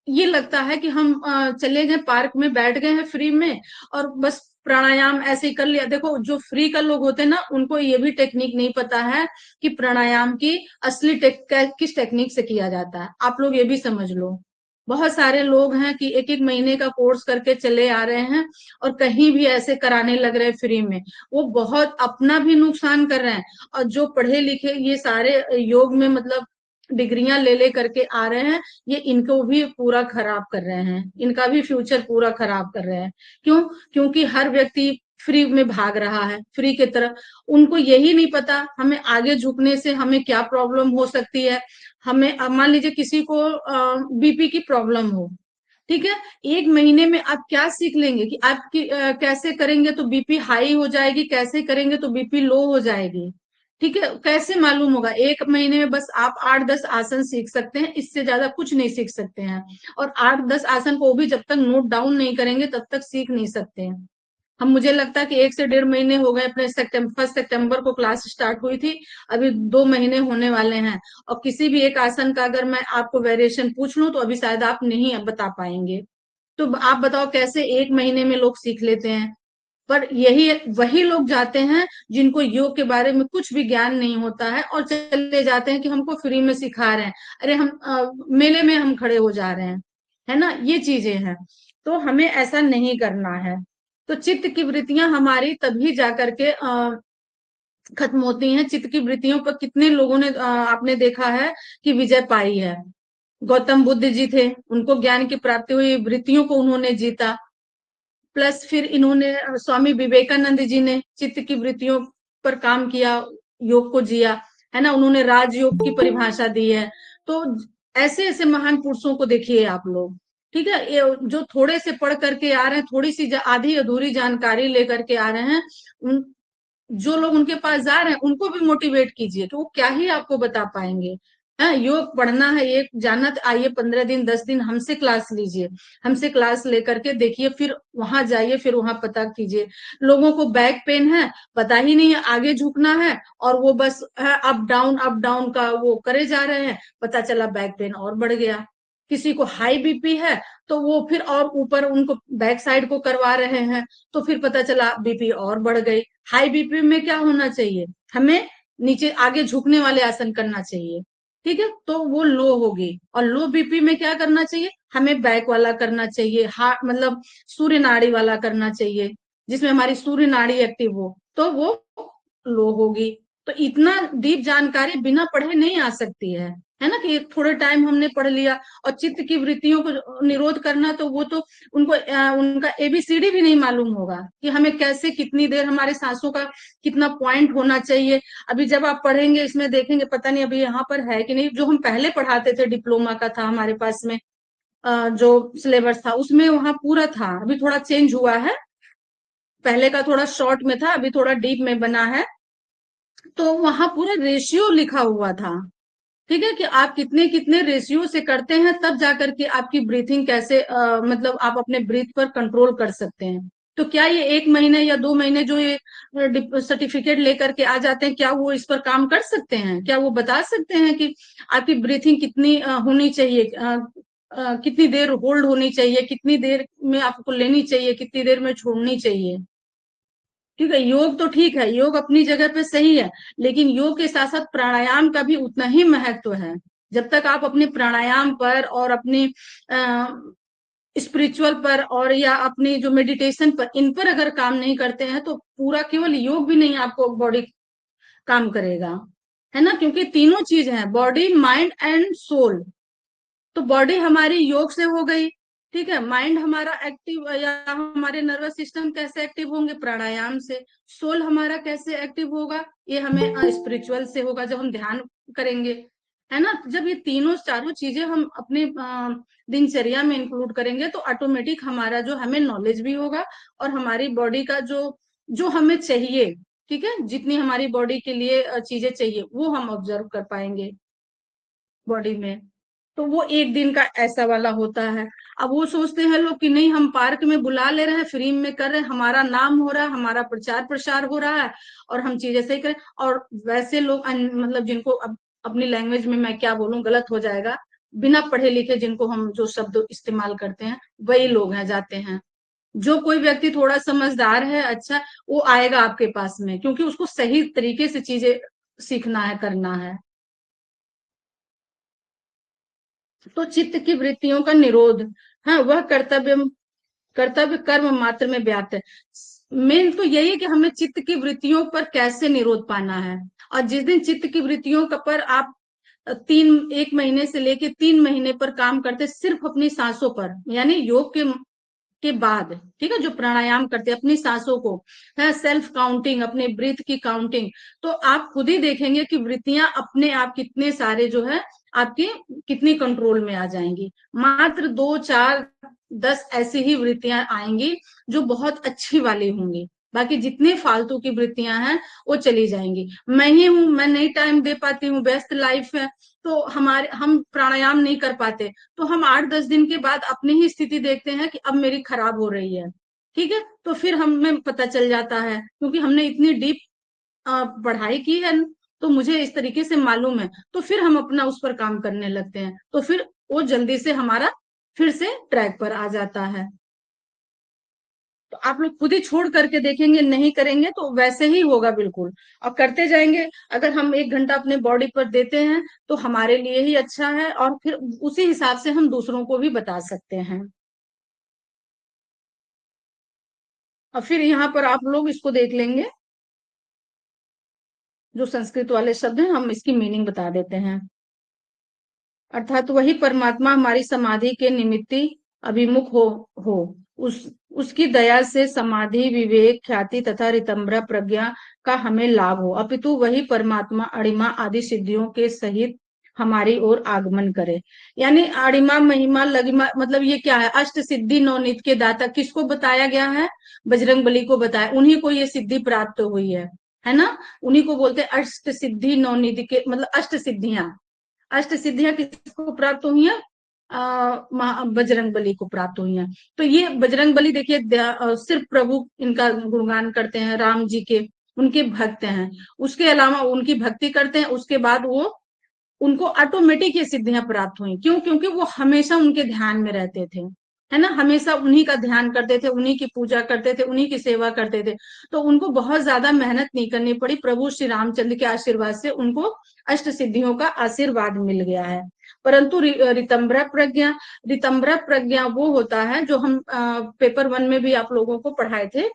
ये लगता है कि हम चले गए पार्क में, बैठ गए हैं फ्री में और बस प्राणायाम ऐसे ही कर लिया। देखो, जो फ्री का लोग होते हैं ना, उनको ये भी टेक्निक नहीं पता है कि प्राणायाम की असली किस टेक्निक से किया जाता है। आप लोग ये भी समझ लो, बहुत सारे लोग हैं कि एक एक महीने का कोर्स करके चले आ रहे हैं और कहीं भी ऐसे कराने लग रहे हैं फ्री में। वो बहुत अपना भी नुकसान कर रहे हैं, और जो पढ़े लिखे ये सारे योग में मतलब डिग्रियां ले ले करके आ रहे हैं, ये इनको भी पूरा खराब कर रहे हैं, इनका भी फ्यूचर पूरा खराब कर रहे हैं। क्यों? क्योंकि हर व्यक्ति फ्री में भाग रहा है, फ्री की तरफ। उनको यही नहीं पता हमें आगे झुकने से हमें क्या प्रॉब्लम हो सकती है। हमें मान लीजिए किसी को बीपी की प्रॉब्लम हो, ठीक है, एक महीने में आप क्या सीख लेंगे कि आपकी कैसे करेंगे तो बीपी हाई हो जाएगी, कैसे करेंगे तो बीपी लो हो जाएगी। ठीक है, कैसे मालूम होगा? एक महीने में बस आप 8-10 आसन सीख सकते हैं, इससे ज्यादा कुछ नहीं सीख सकते हैं। और 8-10 आसन को भी जब तक नोट डाउन नहीं करेंगे तब तक सीख नहीं सकते हैं। हम, मुझे लगता है कि 1 से 1.5 महीने हो गए, अपने 1 सितंबर को क्लास स्टार्ट हुई थी, अभी 2 महीने होने वाले हैं। और किसी भी एक आसन का अगर मैं आपको वेरिएशन पूछ लूं तो अभी शायद आप नहीं बता पाएंगे। तो आप बताओ कैसे 1 महीने में लोग सीख लेते हैं? पर यही वही लोग जाते हैं जिनको योग के बारे में कुछ भी ज्ञान नहीं होता है और चले जाते हैं कि हमको फ्री में सिखा रहे हैं। अरे हम मेले में हम खड़े हो जा रहे हैं, है ना, ये चीजें हैं। तो हमें ऐसा नहीं करना है। तो चित्त की वृत्तियां हमारी तभी जाकर के खत्म होती हैं। चित्त की वृत्तियों पर कितने लोगों ने आपने देखा है कि विजय पाई है। गौतम बुद्ध जी थे, उनको ज्ञान की प्राप्ति हुई, वृत्तियों को उन्होंने जीता। प्लस फिर इन्होंने स्वामी विवेकानंद जी ने चित्त की वृत्तियों पर काम किया, योग को जिया, है ना, उन्होंने राजयोग की परिभाषा दी है। तो ऐसे ऐसे महान पुरुषों को देखिए आप लोग, ठीक है, ये जो थोड़े से पढ़ करके आ रहे हैं, थोड़ी सी आधी अधूरी जानकारी लेकर के आ रहे हैं, उन जो लोग उनके पास जा रहे हैं उनको भी मोटिवेट कीजिए कि वो क्या ही आपको बता पाएंगे। हाँ, योग पढ़ना है, ये जानना, तो आइए 15 दिन 10 दिन हमसे क्लास लीजिए, हमसे क्लास लेकर के देखिए, फिर वहां जाइए, फिर वहां पता कीजिए। लोगों को बैक पेन है, पता ही नहीं है आगे झुकना है, और वो बस अप डाउन का वो करे जा रहे हैं, पता चला बैक पेन और बढ़ गया। किसी को हाई बीपी है तो वो फिर और ऊपर उनको बैक साइड को करवा रहे हैं, तो फिर पता चला बीपी और बढ़ गई। हाई बीपी में क्या होना चाहिए? हमें नीचे आगे झुकने वाले आसन करना चाहिए, ठीक है, तो वो लो होगी। और लो बीपी में क्या करना चाहिए? हमें बैक वाला करना चाहिए, हार्ट मतलब सूर्य नाड़ी वाला करना चाहिए, जिसमें हमारी सूर्य नाड़ी एक्टिव हो, तो वो लो होगी। तो इतना डीप जानकारी बिना पढ़े नहीं आ सकती है ना, कि थोड़े टाइम हमने पढ़ लिया। और चित्त की वृत्तियों को निरोध करना, तो वो तो उनको उनका एबीसीडी भी नहीं मालूम होगा कि हमें कैसे, कितनी देर हमारे सांसों का कितना पॉइंट होना चाहिए। अभी जब आप पढ़ेंगे इसमें देखेंगे, पता नहीं अभी यहाँ पर है कि नहीं, जो हम पहले पढ़ाते थे, डिप्लोमा का था हमारे पास में जो सिलेबस था उसमें वहां पूरा था। अभी थोड़ा चेंज हुआ है, पहले का थोड़ा शॉर्ट में था, अभी थोड़ा डीप में बना है। तो वहां पूरा रेशियो लिखा हुआ था, ठीक है, कि आप कितने कितने रेशियो से करते हैं, तब जाकर के आपकी ब्रीथिंग कैसे मतलब आप अपने ब्रीथ पर कंट्रोल कर सकते हैं। तो क्या ये 1 महीने या 2 महीने जो ये सर्टिफिकेट लेकर के आ जाते हैं, क्या वो इस पर काम कर सकते हैं? क्या वो बता सकते हैं कि आपकी ब्रीथिंग कितनी होनी चाहिए, कितनी देर होल्ड होनी चाहिए, कितनी देर में आपको लेनी चाहिए, कितनी देर में छोड़नी चाहिए? ठीक है, योग तो ठीक है, योग अपनी जगह पे सही है, लेकिन योग के साथ साथ प्राणायाम का भी उतना ही महत्व है। जब तक आप अपने प्राणायाम पर और अपनी स्पिरिचुअल पर और या अपनी जो मेडिटेशन पर, इन पर अगर काम नहीं करते हैं तो पूरा केवल योग भी नहीं आपको बॉडी काम करेगा, है ना, क्योंकि तीनों चीज है, बॉडी माइंड एंड सोल। तो बॉडी हमारी योग से हो गई, ठीक है, माइंड हमारा एक्टिव या हमारे नर्वस सिस्टम कैसे एक्टिव होंगे, प्राणायाम से। सोल हमारा कैसे एक्टिव होगा, ये हमें स्पिरिचुअल से होगा, जब हम ध्यान करेंगे, है ना। जब ये तीनों चारों चीजें हम अपने दिनचर्या में इंक्लूड करेंगे तो ऑटोमेटिक हमारा जो हमें नॉलेज भी होगा, और हमारी बॉडी का जो जो हमें चाहिए, ठीक है, जितनी हमारी बॉडी के लिए चीजें चाहिए वो हम ऑब्जर्व कर पाएंगे बॉडी में। तो वो एक दिन का ऐसा वाला होता है। अब वो सोचते हैं लोग कि नहीं, हम पार्क में बुला ले रहे हैं, फ्री में कर रहे हैं, हमारा नाम हो रहा है, हमारा प्रचार प्रसार हो रहा है, और हम चीजें सही करें। और वैसे लोग मतलब जिनको अब अपनी लैंग्वेज में मैं क्या बोलूं, गलत हो जाएगा, बिना पढ़े लिखे जिनको हम जो शब्द इस्तेमाल करते हैं, वही लोग हैं जाते हैं। जो कोई व्यक्ति थोड़ा समझदार है, अच्छा, वो आएगा आपके पास में, क्योंकि उसको सही तरीके से चीजें सीखना है, करना है। तो चित्त की वृत्तियों का निरोध, हाँ, वह कर्तव्य कर्म मात्र में व्याप्त है। मेन तो यही है कि हमें चित्त की वृत्तियों पर कैसे निरोध पाना है। और जिस दिन चित्त की वृत्तियों का पर आप 1 महीने से लेके 3 महीने पर काम करते सिर्फ अपनी सांसों पर, यानी योग के बाद, ठीक है, जो प्राणायाम करते हैं अपनी सांसों को, है सेल्फ काउंटिंग, अपने ब्रीथ की काउंटिंग, तो आप खुद ही देखेंगे कि वृत्तियां अपने आप कितने सारे जो है आपके कितनी कंट्रोल में आ जाएंगी। मात्र 2 4 10 ऐसी ही वृत्तियां आएंगी जो बहुत अच्छी वाली होंगी, बाकी जितनी फालतू की वृत्तियां हैं वो चली जाएंगी। मैं ही हूं, मैं नहीं टाइम दे पाती हूँ, व्यस्त लाइफ है, तो हम प्राणायाम नहीं कर पाते, तो हम 8 10 दिन के बाद अपनी ही स्थिति देखते हैं कि अब मेरी खराब हो रही है, ठीक है, तो फिर हमें पता चल जाता है, क्योंकि हमने इतनी डीप पढ़ाई की है, तो मुझे इस तरीके से मालूम है, तो फिर हम अपना उस पर काम करने लगते हैं, तो फिर वो जल्दी से हमारा फिर से ट्रैक पर आ जाता है। तो आप लोग खुद ही छोड़ करके देखेंगे, नहीं करेंगे तो वैसे ही होगा बिल्कुल। और करते जाएंगे, अगर हम 1 घंटा अपने बॉडी पर देते हैं तो हमारे लिए ही अच्छा है, और फिर उसी हिसाब से हम दूसरों को भी बता सकते हैं। और फिर यहाँ पर आप लोग इसको देख लेंगे, जो संस्कृत वाले शब्द हैं हम इसकी मीनिंग बता देते हैं। अर्थात वही परमात्मा हमारी समाधि के निमित्ती अभिमुख हो उस उसकी दया से समाधि, विवेक, ख्याति तथा रितंभरा प्रज्ञा का हमें लाभ हो, अपितु वही परमात्मा अणिमा आदि सिद्धियों के सहित हमारी ओर आगमन करे। यानी अणिमा, महिमा, लगिमा, मतलब ये क्या है, अष्ट सिद्धि नवनीत के दाता किसको बताया गया है, बजरंग बली को बताया, उन्हीं को ये सिद्धि प्राप्त हुई है ना। उन्हीं को बोलते हैं अष्ट सिद्धि नवनीत के, मतलब अष्ट सिद्धियां। अष्ट सिद्धियां किसको प्राप्त हुई हैं, बजरंग बली को प्राप्त हुई हैं। तो ये बजरंग बली देखिए, सिर्फ प्रभु इनका गुणगान करते हैं, राम जी के, उनके भक्त हैं, उसके अलावा उनकी भक्ति करते हैं, उसके बाद वो उनको ऑटोमेटिक ये सिद्धियां प्राप्त हुई। क्यों? क्योंकि वो हमेशा उनके ध्यान में रहते थे, है ना, हमेशा उन्हीं का ध्यान करते थे, उन्हीं की पूजा करते थे, उन्हीं की सेवा करते थे, तो उनको बहुत ज्यादा मेहनत नहीं करनी पड़ी, प्रभु श्री रामचंद्र के आशीर्वाद से उनको अष्ट सिद्धियों का आशीर्वाद मिल गया है। परंतु रितंभरा प्रज्ञा, रितंभरा प्रज्ञा वो होता है जो हम पेपर 1 में भी आप लोगों को पढ़ाए थे,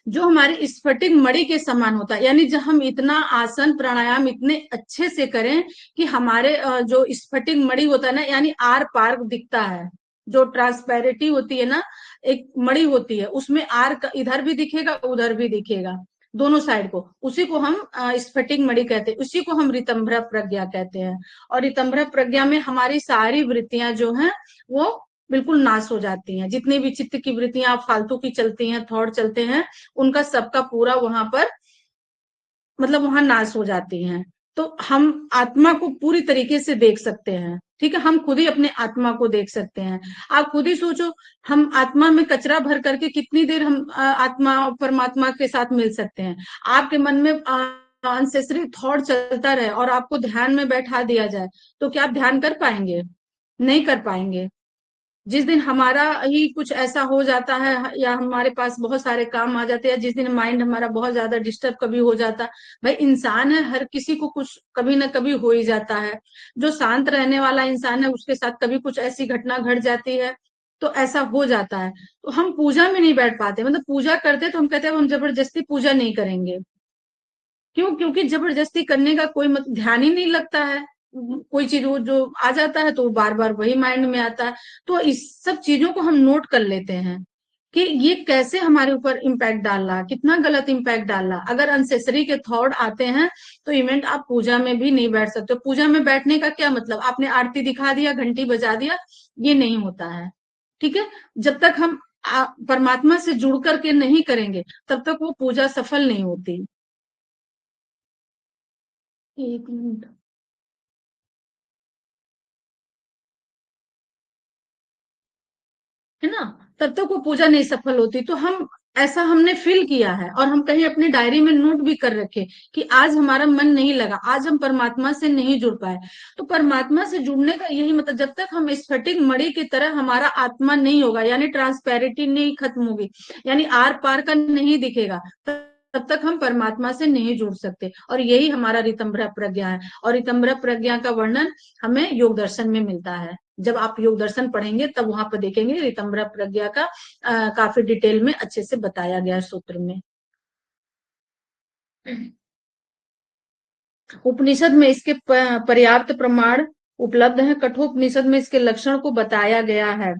जो हमारी स्फटिक मणि के समान होता है। यानी जब हम इतना आसन प्राणायाम इतने अच्छे से करें कि हमारे जो स्फटिक मणि होता है ना, यानी आर पार दिखता है, जो ट्रांसपेरिटी होती है ना, एक मणि होती है, उसमें आर इधर भी दिखेगा उधर भी दिखेगा, दोनों साइड को, उसी को हम स्फटिक मणि कहते हैं, उसी को हम रितंभरा प्रज्ञा कहते हैं। और रितंभरा प्रज्ञा में हमारी सारी वृत्तियां जो हैं वो बिल्कुल नाश हो जाती हैं, जितनी भी चित्त की वृत्तियां फालतू की चलती हैं, थॉट चलते हैं, उनका सबका पूरा वहां पर, मतलब वहां नाश हो जाती हैं। तो हम आत्मा को पूरी तरीके से देख सकते हैं, ठीक है, हम खुद ही अपने आत्मा को देख सकते हैं। आप खुद ही सोचो, हम आत्मा में कचरा भर करके कितनी देर हम आत्मा और परमात्मा के साथ मिल सकते हैं। आपके मन में अनसेसरी थॉट चलता रहे और आपको ध्यान में बैठा दिया जाए, तो क्या आप ध्यान कर पाएंगे? नहीं कर पाएंगे। जिस दिन हमारा ही कुछ ऐसा हो जाता है या हमारे पास बहुत सारे काम आ जाते हैं, जिस दिन माइंड हमारा बहुत ज्यादा डिस्टर्ब कभी हो जाता, भाई इंसान है, हर किसी को कुछ कभी ना कभी हो ही जाता है। जो शांत रहने वाला इंसान है उसके साथ कभी कुछ ऐसी घटना घट जाती है, तो ऐसा हो जाता है। तो हम पूजा में नहीं बैठ पाते, मतलब पूजा करते तो हम कहते हैं हम जबरदस्ती पूजा नहीं करेंगे। क्यों? क्योंकि जबरदस्ती करने का कोई ध्यान ही नहीं लगता है। कोई चीज वो जो आ जाता है तो वो बार बार वही माइंड में आता है। तो इस सब चीजों को हम नोट कर लेते हैं कि ये कैसे हमारे ऊपर इम्पैक्ट डाल रहा, कितना गलत इम्पैक्ट डाल रहा। अगर अनसेसरी के थॉट आते हैं तो इवेंट आप पूजा में भी नहीं बैठ सकते। पूजा में बैठने का क्या मतलब, आपने आरती दिखा दिया, घंटी बजा दिया, ये नहीं होता है। ठीक है? जब तक हम परमात्मा से जुड़ करके नहीं करेंगे तब तक वो पूजा सफल नहीं होती। एक मिनट। है ना? तब तक वो पूजा नहीं सफल होती। तो हम ऐसा हमने फील किया है और हम कहीं अपनी डायरी में नोट भी कर रखे कि आज हमारा मन नहीं लगा, आज हम परमात्मा से नहीं जुड़ पाए। तो परमात्मा से जुड़ने का यही मतलब, जब तक हम स्फटिक मणि की तरह हमारा आत्मा नहीं होगा, यानी ट्रांसपेरिटी नहीं खत्म होगी, यानी आर पार का नहीं दिखेगा, तब तक हम परमात्मा से नहीं जुड़ सकते। और यही हमारा ऋतंभरा प्रज्ञा है। और ऋतंभरा प्रज्ञा का वर्णन हमें योग दर्शन में मिलता है। जब आप योग दर्शन पढ़ेंगे तब वहां पर देखेंगे ऋतंभरा प्रज्ञा का काफी डिटेल में अच्छे से बताया गया है सूत्र में। उपनिषद में इसके पर्याप्त प्रमाण उपलब्ध है। कठोपनिषद में इसके लक्षण को बताया गया है।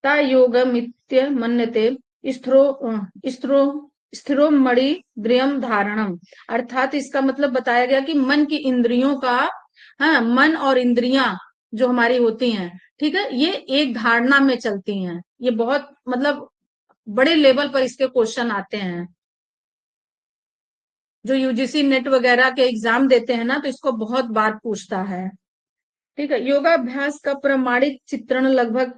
ता योगमित्य मन्यते स्थिरो स्थिरो स्थिरो मणि द्रियम धारणम। अर्थात इसका मतलब बताया गया कि मन की इंद्रियों का, हाँ, मन और इंद्रियां जो हमारी होती हैं, ठीक है, ये एक धारणा में चलती हैं। ये बहुत मतलब बड़े लेवल पर इसके क्वेश्चन आते हैं। जो यूजीसी नेट वगैरह के एग्जाम देते हैं ना, तो इसको बहुत बार पूछता है। ठीक है? योगाभ्यास का प्रमाणिक चित्रण लगभग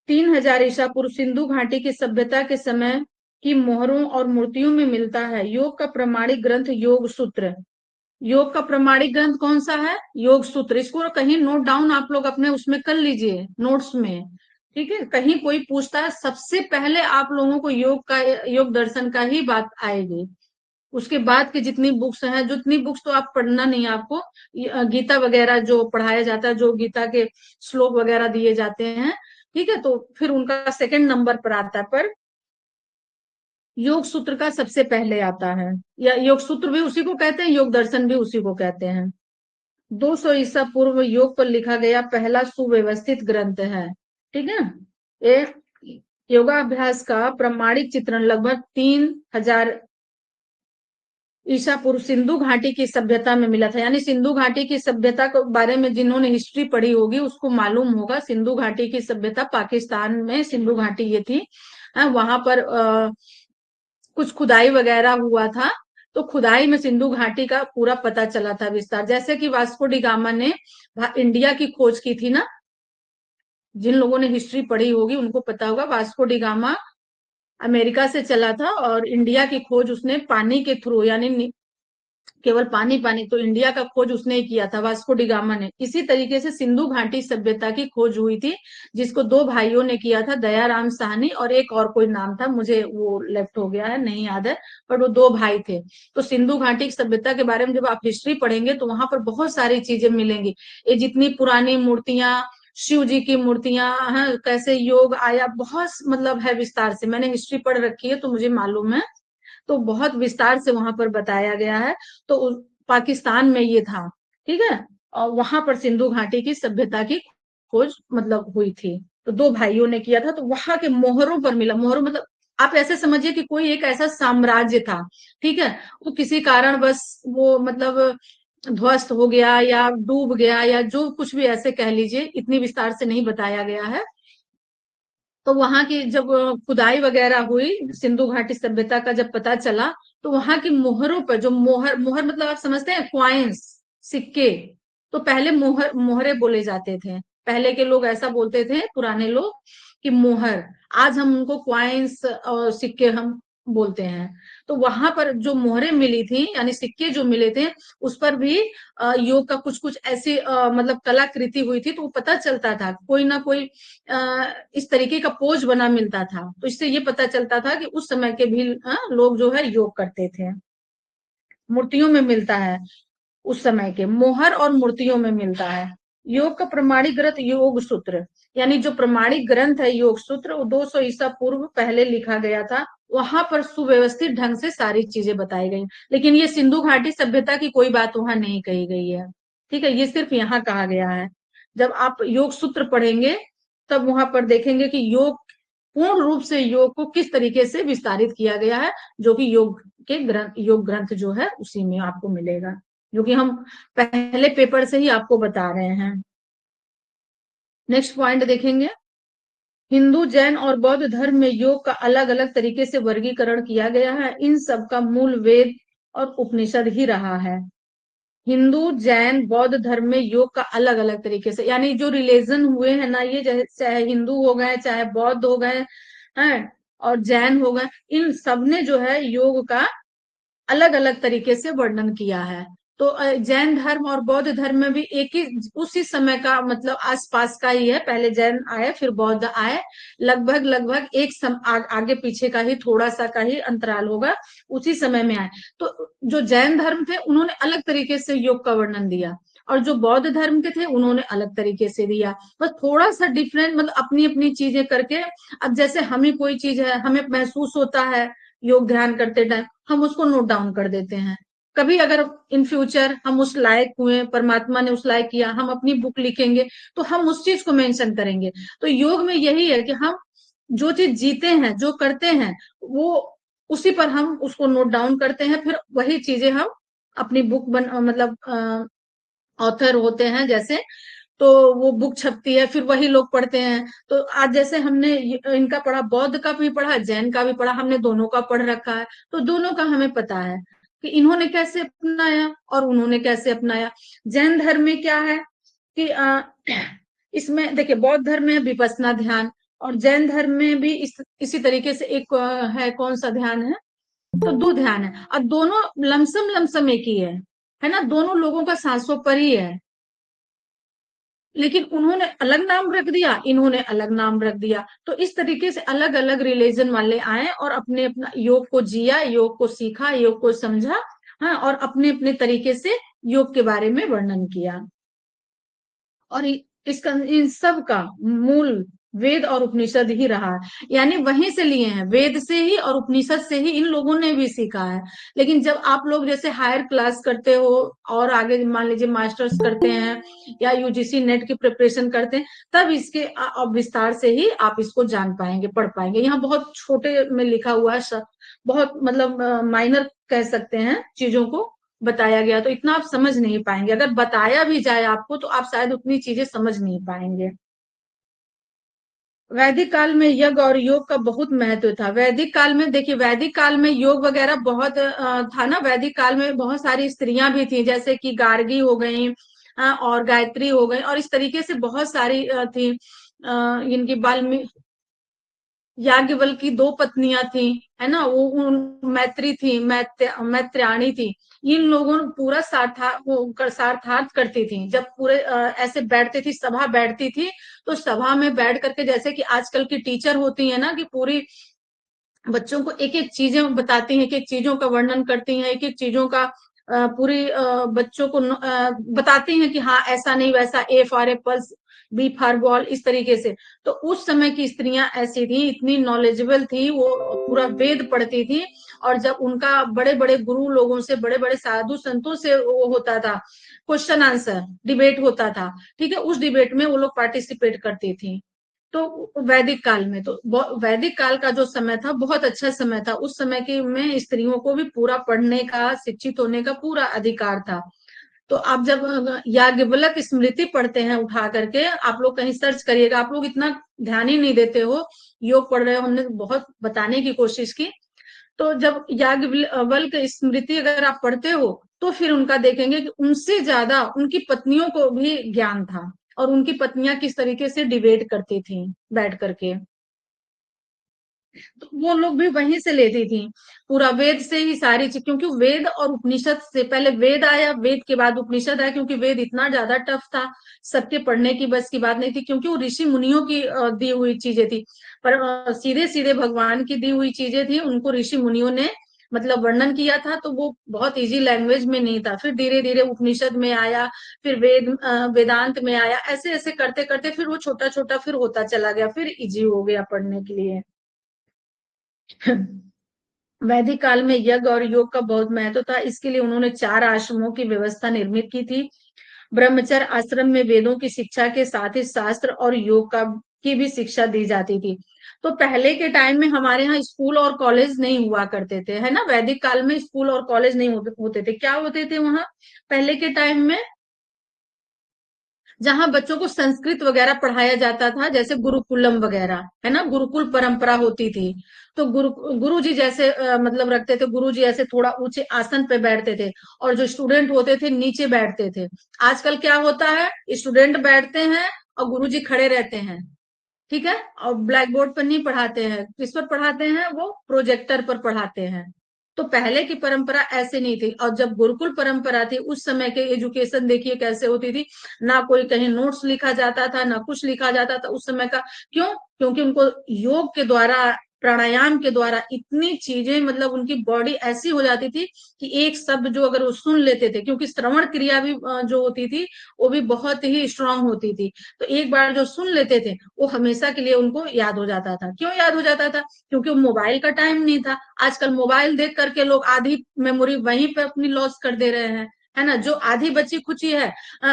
3000 ईसा पूर्व सिंधु घाटी की सभ्यता के समय की मोहरों और मूर्तियों में मिलता है। योग का प्रमाणिक ग्रंथ योग सूत्र। योग का प्रमाणिक ग्रंथ कौन सा है? योग सूत्र। इसको कहीं नोट डाउन आप लोग अपने उसमें कर लीजिए, नोट्स में। ठीक है? कहीं कोई पूछता है, सबसे पहले आप लोगों को योग का, योग दर्शन का ही बात आएगी। उसके बाद की जितनी बुक्स हैं, जितनी बुक्स तो आप पढ़ना नहीं है आपको, गीता वगैरह जो पढ़ाया जाता है, जो गीता के श्लोक वगैरह दिए जाते हैं, ठीक है, तो फिर उनका सेकंड नंबर पर आता है। पर योग सूत्र का सबसे पहले आता है। या योग सूत्र भी उसी को कहते हैं, योग दर्शन भी उसी को कहते हैं। 200 ईसा पूर्व योग पर लिखा गया पहला सुव्यवस्थित ग्रंथ है। ठीक है? ये योगाभ्यास का प्रमाणिक चित्रण लगभग 3000 ईसा पूर्व सिंधु घाटी की सभ्यता में मिला था। यानी सिंधु घाटी की सभ्यता के बारे में जिन्होंने हिस्ट्री पढ़ी होगी उसको मालूम होगा, सिंधु घाटी की सभ्यता पाकिस्तान में सिंधु घाटी ये थी। वहां पर कुछ खुदाई वगैरह हुआ था, तो खुदाई में सिंधु घाटी का पूरा पता चला था विस्तार। जैसे कि वास्को डी गामा ने इंडिया की खोज की थी ना, जिन लोगों ने हिस्ट्री पढ़ी होगी उनको पता होगा, वास्को डी गामा अमेरिका से चला था और इंडिया की खोज उसने पानी के थ्रू, यानी केवल पानी पानी, तो इंडिया का खोज उसने ही किया था, वास्को डी गामा ने। इसी तरीके से सिंधु घाटी सभ्यता की खोज हुई थी, जिसको दो भाइयों ने किया था, दयाराम साहनी और एक और कोई नाम था, मुझे वो लेफ्ट हो गया है, नहीं याद है, पर वो दो भाई थे। तो सिंधु घाटी की सभ्यता के बारे में जब आप हिस्ट्री पढ़ेंगे तो वहां पर बहुत सारी चीजें मिलेंगी। ये जितनी पुरानी मूर्तियां, शिव जी की मूर्तियां हैं, कैसे योग आया, बहुत मतलब है विस्तार से। मैंने हिस्ट्री पढ़ रखी है तो मुझे मालूम है, तो बहुत विस्तार से वहां पर बताया गया है। तो पाकिस्तान में ये था। ठीक है? और वहां पर सिंधु घाटी की सभ्यता की खोज मतलब हुई थी, तो दो भाइयों ने किया था। तो वहां के मोहरों पर मिला, मोहरों मतलब आप ऐसे समझिए कि कोई एक ऐसा साम्राज्य था, ठीक है, वो किसी कारण बस वो मतलब ध्वस्त हो गया या डूब गया या जो कुछ भी ऐसे कह लीजिए, इतनी विस्तार से नहीं बताया गया है। तो वहां की जब खुदाई वगैरह हुई, सिंधु घाटी सभ्यता का जब पता चला, तो वहां की मोहरों पर, जो मोहर, मोहर मतलब आप समझते हैं क्वाइंस, सिक्के, तो पहले मोहर, मोहरे बोले जाते थे। पहले के लोग ऐसा बोलते थे, पुराने लोग, कि मोहर। आज हम उनको क्वाइंस और सिक्के हम बोलते हैं। तो वहां पर जो मोहरें मिली थी यानी सिक्के जो मिले थे, उस पर भी योग का कुछ कुछ ऐसी मतलब कलाकृति हुई थी, तो वो पता चलता था कोई ना कोई इस तरीके का पोज बना मिलता था। तो इससे ये पता चलता था कि उस समय के भी लोग जो है योग करते थे। मूर्तियों में मिलता है, उस समय के मोहर और मूर्तियों में मिलता है। योग का प्रमाणिक ग्रंथ योग सूत्र, यानी जो प्रमाणिक ग्रंथ है योग सूत्र, वो 200 ईसा पूर्व पहले लिखा गया था। वहां पर सुव्यवस्थित ढंग से सारी चीजें बताई गई, लेकिन ये सिंधु घाटी सभ्यता की कोई बात वहां नहीं कही गई है। ठीक है, ये सिर्फ यहाँ कहा गया है। जब आप योग सूत्र पढ़ेंगे तब वहां पर देखेंगे कि योग पूर्ण रूप से योग को किस तरीके से विस्तारित किया गया है, जो कि योग के ग्रंथ, योग ग्रंथ जो है उसी में आपको मिलेगा, जो कि हम पहले पेपर से ही आपको बता रहे हैं। नेक्स्ट पॉइंट देखेंगे, हिंदू जैन और बौद्ध धर्म में योग का अलग अलग तरीके से वर्गीकरण किया गया है। इन सब का मूल वेद और उपनिषद ही रहा है। हिंदू जैन बौद्ध धर्म में योग का अलग अलग तरीके से, यानी जो रिलीजन हुए हैं ना, ये चाहे हिंदू हो गए, चाहे बौद्ध हो गए हैं, और जैन हो गए, इन सब ने जो है योग का अलग अलग तरीके से वर्णन किया है। तो जैन धर्म और बौद्ध धर्म में भी एक ही उसी समय का मतलब आसपास का ही है, पहले जैन आए फिर बौद्ध आए, लगभग लगभग एक आगे पीछे का ही थोड़ा सा का ही अंतराल होगा, उसी समय में आए। तो जो जैन धर्म थे उन्होंने अलग तरीके से योग का वर्णन दिया, और जो बौद्ध धर्म के थे उन्होंने अलग तरीके से दिया। बस थोड़ा सा डिफरेंट, मतलब अपनी अपनी चीजें करके। अब जैसे हमें कोई चीज है, हमें महसूस होता है योग ध्यान करते टाइम, हम उसको नोट डाउन कर देते हैं। कभी अगर इन फ्यूचर हम उस लायक हुए, परमात्मा ने उस लायक किया, हम अपनी बुक लिखेंगे तो हम उस चीज को मेंशन करेंगे। तो योग में यही है कि हम जो चीज जीते हैं, जो करते हैं, वो उसी पर हम उसको नोट डाउन करते हैं, फिर वही चीजें हम अपनी बुक मतलब ऑथर होते हैं जैसे, तो वो बुक छपती है, फिर वही लोग पढ़ते हैं। तो आज जैसे हमने इनका पढ़ा, बौद्ध का भी पढ़ा, जैन का भी पढ़ा, हमने दोनों का पढ़ रखा है, तो दोनों का हमें पता है कि इन्होंने कैसे अपनाया और उन्होंने कैसे अपनाया। जैन धर्म में क्या है कि इसमें देखिए, बौद्ध धर्म में विपश्यना ध्यान, और जैन धर्म में भी इसी तरीके से एक है, कौन सा ध्यान है, तो दो ध्यान है, और दोनों लमसम लमसम एक ही है ना, दोनों लोगों का सांसों पर ही है, लेकिन उन्होंने अलग नाम रख दिया, इन्होंने अलग नाम रख दिया। तो इस तरीके से अलग अलग रिलीजन वाले आए और अपने अपना योग को जिया, योग को सीखा, योग को समझा, हाँ, और अपने अपने तरीके से योग के बारे में वर्णन किया। और इसका इन सब का मूल वेद और उपनिषद ही रहा है, यानी वहीं से लिए हैं, वेद से ही और उपनिषद से ही इन लोगों ने भी सीखा है। लेकिन जब आप लोग जैसे हायर क्लास करते हो और आगे मान लीजिए मास्टर्स करते हैं या यूजीसी नेट की प्रिपरेशन करते हैं, तब इसके विस्तार से ही आप इसको जान पाएंगे, पढ़ पाएंगे। यहाँ बहुत छोटे में लिखा हुआ है, बहुत मतलब माइनर कह सकते हैं चीजों को बताया गया, तो इतना आप समझ नहीं पाएंगे। अगर बताया भी जाए आपको तो आप शायद उतनी चीजें समझ नहीं पाएंगे। वैदिक काल में यज्ञ और योग का बहुत महत्व था। वैदिक काल में देखिए, वैदिक काल में योग वगैरह बहुत था ना। वैदिक काल में बहुत सारी स्त्रियां भी थी, जैसे कि गार्गी हो गई, और गायत्री हो गई, और इस तरीके से बहुत सारी थी। इनकी याज्ञवल्क्य की दो पत्नियां थी, है ना, मैत्री थी, मैत्रियाणी थी। इन लोगों ने पूरा सार्थार्थ करती थी। जब पूरे ऐसे बैठती थी, सभा बैठती थी, तो सभा में बैठ करके जैसे कि आजकल की टीचर होती है ना, कि पूरी बच्चों को एक एक चीजें बताती हैं, एक एक चीजों का वर्णन करती हैं, एक एक चीजों का पूरी बच्चों को बताती हैं कि हाँ ऐसा नहीं वैसा, A for apples, B for ball, इस तरीके से। तो उस समय की स्त्रियां ऐसी थी, इतनी नॉलेजेबल थी, वो पूरा वेद पढ़ती थी। और जब उनका बड़े बड़े गुरु लोगों से, बड़े बड़े साधु संतों से वो होता था, क्वेश्चन आंसर डिबेट होता था, ठीक है, उस डिबेट में वो लोग पार्टिसिपेट करती थी। तो वैदिक काल में, तो वैदिक काल का जो समय था बहुत अच्छा समय था। उस समय के में स्त्रियों को भी पूरा पढ़ने का, शिक्षित होने का पूरा अधिकार था। तो आप जब याज्ञवल्क्य स्मृति पढ़ते हैं उठा करके, आप लोग कहीं सर्च करिएगा, आप लोग इतना ध्यान ही नहीं देते हो, योग पढ़ रहे हो, हमने बहुत बताने की कोशिश की। तो जब याज्ञवल्क्य स्मृति अगर आप पढ़ते हो, तो फिर उनका देखेंगे कि उनसे ज्यादा उनकी पत्नियों को भी ज्ञान था, और उनकी पत्नियां किस तरीके से डिबेट करती थी बैठ करके। तो वो लोग भी वहीं से लेती थी, पूरा वेद से ही सारी चीज, क्योंकि वेद और उपनिषद से पहले वेद आया, वेद के बाद उपनिषद आया, क्योंकि वेद इतना ज्यादा टफ था, सबके पढ़ने की बस की बात नहीं थी, क्योंकि वो ऋषि मुनियों की दी हुई चीजें थी। पर सीधे सीधे भगवान की दी हुई चीजें थी, उनको ऋषि मुनियों ने मतलब वर्णन किया था, तो वो बहुत इजी लैंग्वेज में नहीं था। फिर धीरे धीरे उपनिषद में आया, फिर वेदांत में आया, ऐसे ऐसे करते करते फिर वो छोटा छोटा फिर होता चला गया, फिर इजी हो गया पढ़ने के लिए। वैदिक काल में यज्ञ और योग का बहुत महत्व था, इसके लिए उन्होंने 4 आश्रमों की व्यवस्था निर्मित की थी। ब्रह्मचर्य आश्रम में वेदों की शिक्षा के साथ ही शास्त्र और योग का की भी शिक्षा दी जाती थी। तो पहले के टाइम में हमारे यहाँ स्कूल और कॉलेज नहीं हुआ करते थे, है ना। वैदिक काल में स्कूल और कॉलेज नहीं होते थे। क्या होते थे वहां पहले के टाइम में? जहां बच्चों को संस्कृत वगैरह पढ़ाया जाता था, जैसे गुरुकुलम वगैरह, है ना, गुरुकुल परंपरा होती थी। तो गुरु जी जैसे मतलब रखते थे, गुरु जी ऐसे थोड़ा ऊंचे आसन पे बैठते थे, और जो स्टूडेंट होते थे नीचे बैठते थे। आजकल क्या होता है, स्टूडेंट बैठते हैं और गुरु जी खड़े रहते हैं, ठीक है, और ब्लैक बोर्ड पर नहीं पढ़ाते हैं। किस पर पढ़ाते हैं? वो प्रोजेक्टर पर पढ़ाते हैं। तो पहले की परंपरा ऐसे नहीं थी। और जब गुरुकुल परंपरा थी, उस समय के एजुकेशन देखिए कैसे होती थी, ना कोई कहीं नोट्स लिखा जाता था, ना कुछ लिखा जाता था उस समय का। क्यों? क्योंकि उनको योग के द्वारा, प्राणायाम के द्वारा इतनी चीजें, मतलब उनकी बॉडी ऐसी हो जाती थी कि एक शब्द जो अगर वो सुन लेते थे, क्योंकि श्रवण क्रिया भी जो होती थी वो भी बहुत ही स्ट्रांग होती थी, तो एक बार जो सुन लेते थे वो हमेशा के लिए उनको याद हो जाता था। क्यों याद हो जाता था? क्योंकि मोबाइल का टाइम नहीं था। आजकल मोबाइल देख करके लोग आधी मेमोरी वहीं पे अपनी लॉस कर दे रहे हैं, है ना। जो आधी बची खुची है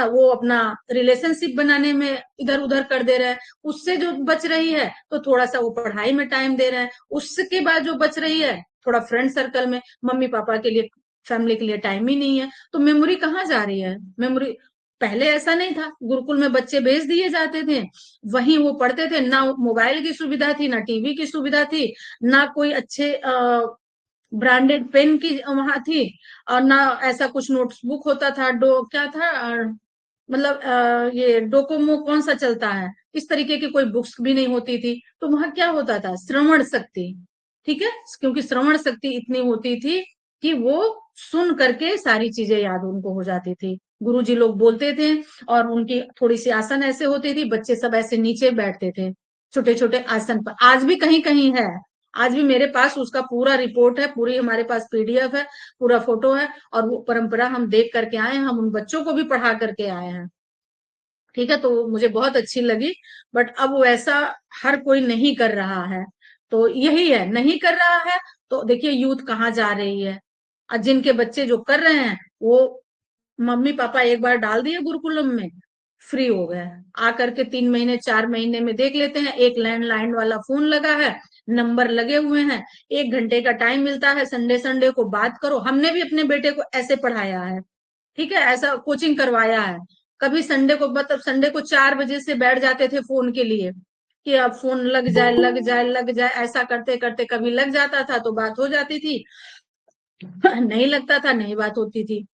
वो अपना रिलेशनशिप बनाने में इधर उधर कर दे रहे हैं। उससे जो बच रही है तो थोड़ा सा वो पढ़ाई में टाइम दे रहे हैं। उसके बाद जो बच रही है थोड़ा फ्रेंड सर्कल में, मम्मी पापा के लिए, फैमिली के लिए टाइम ही नहीं है। तो मेमोरी कहाँ जा रही है? मेमोरी पहले ऐसा नहीं था, गुरुकुल में बच्चे भेज दिए जाते थे, वहीं वो पढ़ते थे। ना मोबाइल की सुविधा थी, ना टीवी की सुविधा थी, ना कोई अच्छे ब्रांडेड पेन की वहां थी, और ना ऐसा कुछ नोटबुक होता था। क्या था मतलब ये डोकोमो कौन सा चलता है, इस तरीके की कोई बुक्स भी नहीं होती थी। तो वहां क्या होता था? श्रवण शक्ति, ठीक है, क्योंकि श्रवण शक्ति इतनी होती थी कि वो सुन करके सारी चीजें याद उनको हो जाती थी। गुरुजी लोग बोलते थे, और उनकी थोड़ी सी आसन ऐसे होती थी, बच्चे सब ऐसे नीचे बैठते थे छोटे छोटे आसन पर। आज भी कहीं कहीं है, आज भी मेरे पास उसका पूरा रिपोर्ट है, पूरी हमारे पास पीडीएफ है, पूरा फोटो है, और वो परंपरा हम देख करके आए हैं, हम उन बच्चों को भी पढ़ा करके आए हैं, ठीक है। तो मुझे बहुत अच्छी लगी। बट अब वैसा हर कोई नहीं कर रहा है, तो यही है, नहीं कर रहा है। तो देखिए यूथ कहाँ जा रही है। और जिनके बच्चे जो कर रहे हैं वो मम्मी पापा एक बार डाल दिए गुरुकुलम में, फ्री हो गए, आकर के 3 महीने 4 महीने में देख लेते हैं। एक लैंडलाइन वाला फोन लगा है, नंबर लगे हुए हैं, 1 घंटे का टाइम मिलता है, संडे संडे को बात करो। हमने भी अपने बेटे को ऐसे पढ़ाया है, ठीक है, ऐसा कोचिंग करवाया है। कभी संडे को, मतलब संडे को 4 बजे से बैठ जाते थे फोन के लिए, कि अब फोन लग जाए लग जाए लग जाए, ऐसा करते करते कभी लग जाता था तो बात हो जाती थी, नहीं लगता था नहीं बात होती थी।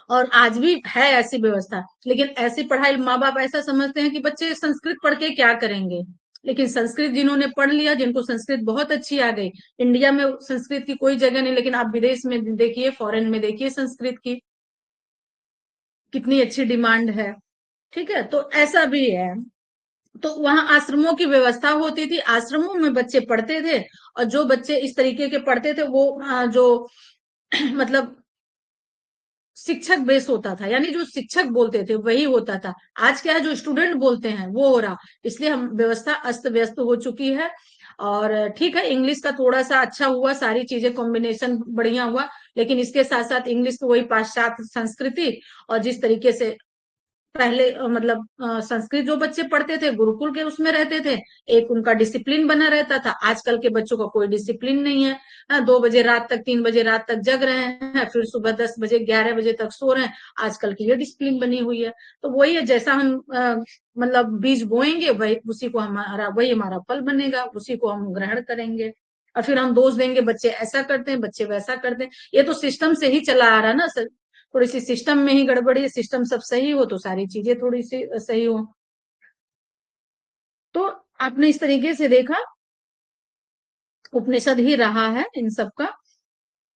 और आज भी है ऐसी व्यवस्था, लेकिन ऐसी पढ़ाई माँ बाप ऐसा समझते हैं कि बच्चे संस्कृत पढ़ के क्या करेंगे। लेकिन संस्कृत जिन्होंने पढ़ लिया, जिनको संस्कृत बहुत अच्छी आ गई, इंडिया में संस्कृत की कोई जगह नहीं, लेकिन आप विदेश में देखिए, फॉरेन में देखिए, संस्कृत की कितनी अच्छी डिमांड है, ठीक है। तो ऐसा भी है। तो वहां आश्रमों की व्यवस्था होती थी, आश्रमों में बच्चे पढ़ते थे, और जो बच्चे इस तरीके के पढ़ते थे वो जो मतलब शिक्षक बेस होता था, यानी जो शिक्षक बोलते थे वही होता था। आज क्या है, जो स्टूडेंट बोलते हैं वो हो रहा। इसलिए हम व्यवस्था अस्त व्यस्त हो चुकी है। और ठीक है, इंग्लिश का थोड़ा सा अच्छा हुआ, सारी चीजें कॉम्बिनेशन बढ़िया हुआ, लेकिन इसके साथ साथ इंग्लिश तो वही पाश्चात्य संस्कृति, और जिस तरीके से पहले मतलब संस्कृत जो बच्चे पढ़ते थे गुरुकुल के उसमें रहते थे, एक उनका डिसिप्लिन बना रहता था। आजकल के बच्चों का कोई डिसिप्लिन नहीं है। 2 बजे रात तक, 3 बजे रात तक जग रहे हैं, फिर सुबह 10 बजे 11 बजे तक सो रहे हैं। आजकल की ये डिसिप्लिन बनी हुई है। तो वही है, जैसा हम मतलब बीज बोएंगे वही, उसी को हमारा, वही हमारा फल बनेगा, उसी को हम ग्रहण करेंगे। और फिर हम दोष देंगे बच्चे ऐसा करते हैं, बच्चे वैसा करते हैं। ये तो सिस्टम से ही चला आ रहा है ना सर। थोड़ी सी सिस्टम में ही गड़बड़ी है, सिस्टम सब सही हो तो सारी चीजें थोड़ी सी सही हो। तो आपने इस तरीके से देखा उपनिषद ही रहा है इन सब का।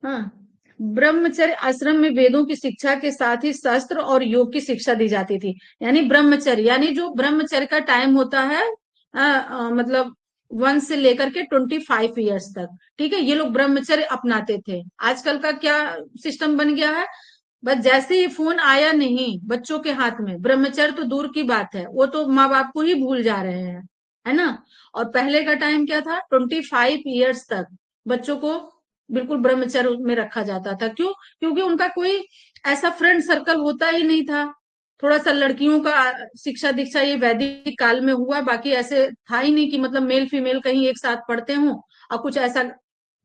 हाँ, ब्रह्मचर्य आश्रम में वेदों की शिक्षा के साथ ही शास्त्र और योग की शिक्षा दी जाती थी। यानी ब्रह्मचर्य, यानी जो ब्रह्मचर्य का टाइम होता है, मतलब 1 से लेकर के 25 ईयर्स तक, ठीक है, ये लोग ब्रह्मचर्य अपनाते थे। आजकल का क्या सिस्टम बन गया है, बस जैसे ही फोन आया नहीं बच्चों के हाथ में, ब्रह्मचर्य तो दूर की बात है, वो तो माँ बाप को ही भूल जा रहे हैं, है ना। और पहले का टाइम क्या था, 25 ईयर्स तक बच्चों को बिल्कुल ब्रह्मचर्य में रखा जाता था। क्यों? क्योंकि उनका कोई ऐसा फ्रेंड सर्कल होता ही नहीं था। थोड़ा सा लड़कियों का शिक्षा दीक्षा ये वैदिक काल में हुआ, बाकी ऐसे था ही नहीं कि मतलब मेल फीमेल कहीं एक साथ पढ़ते हों और कुछ ऐसा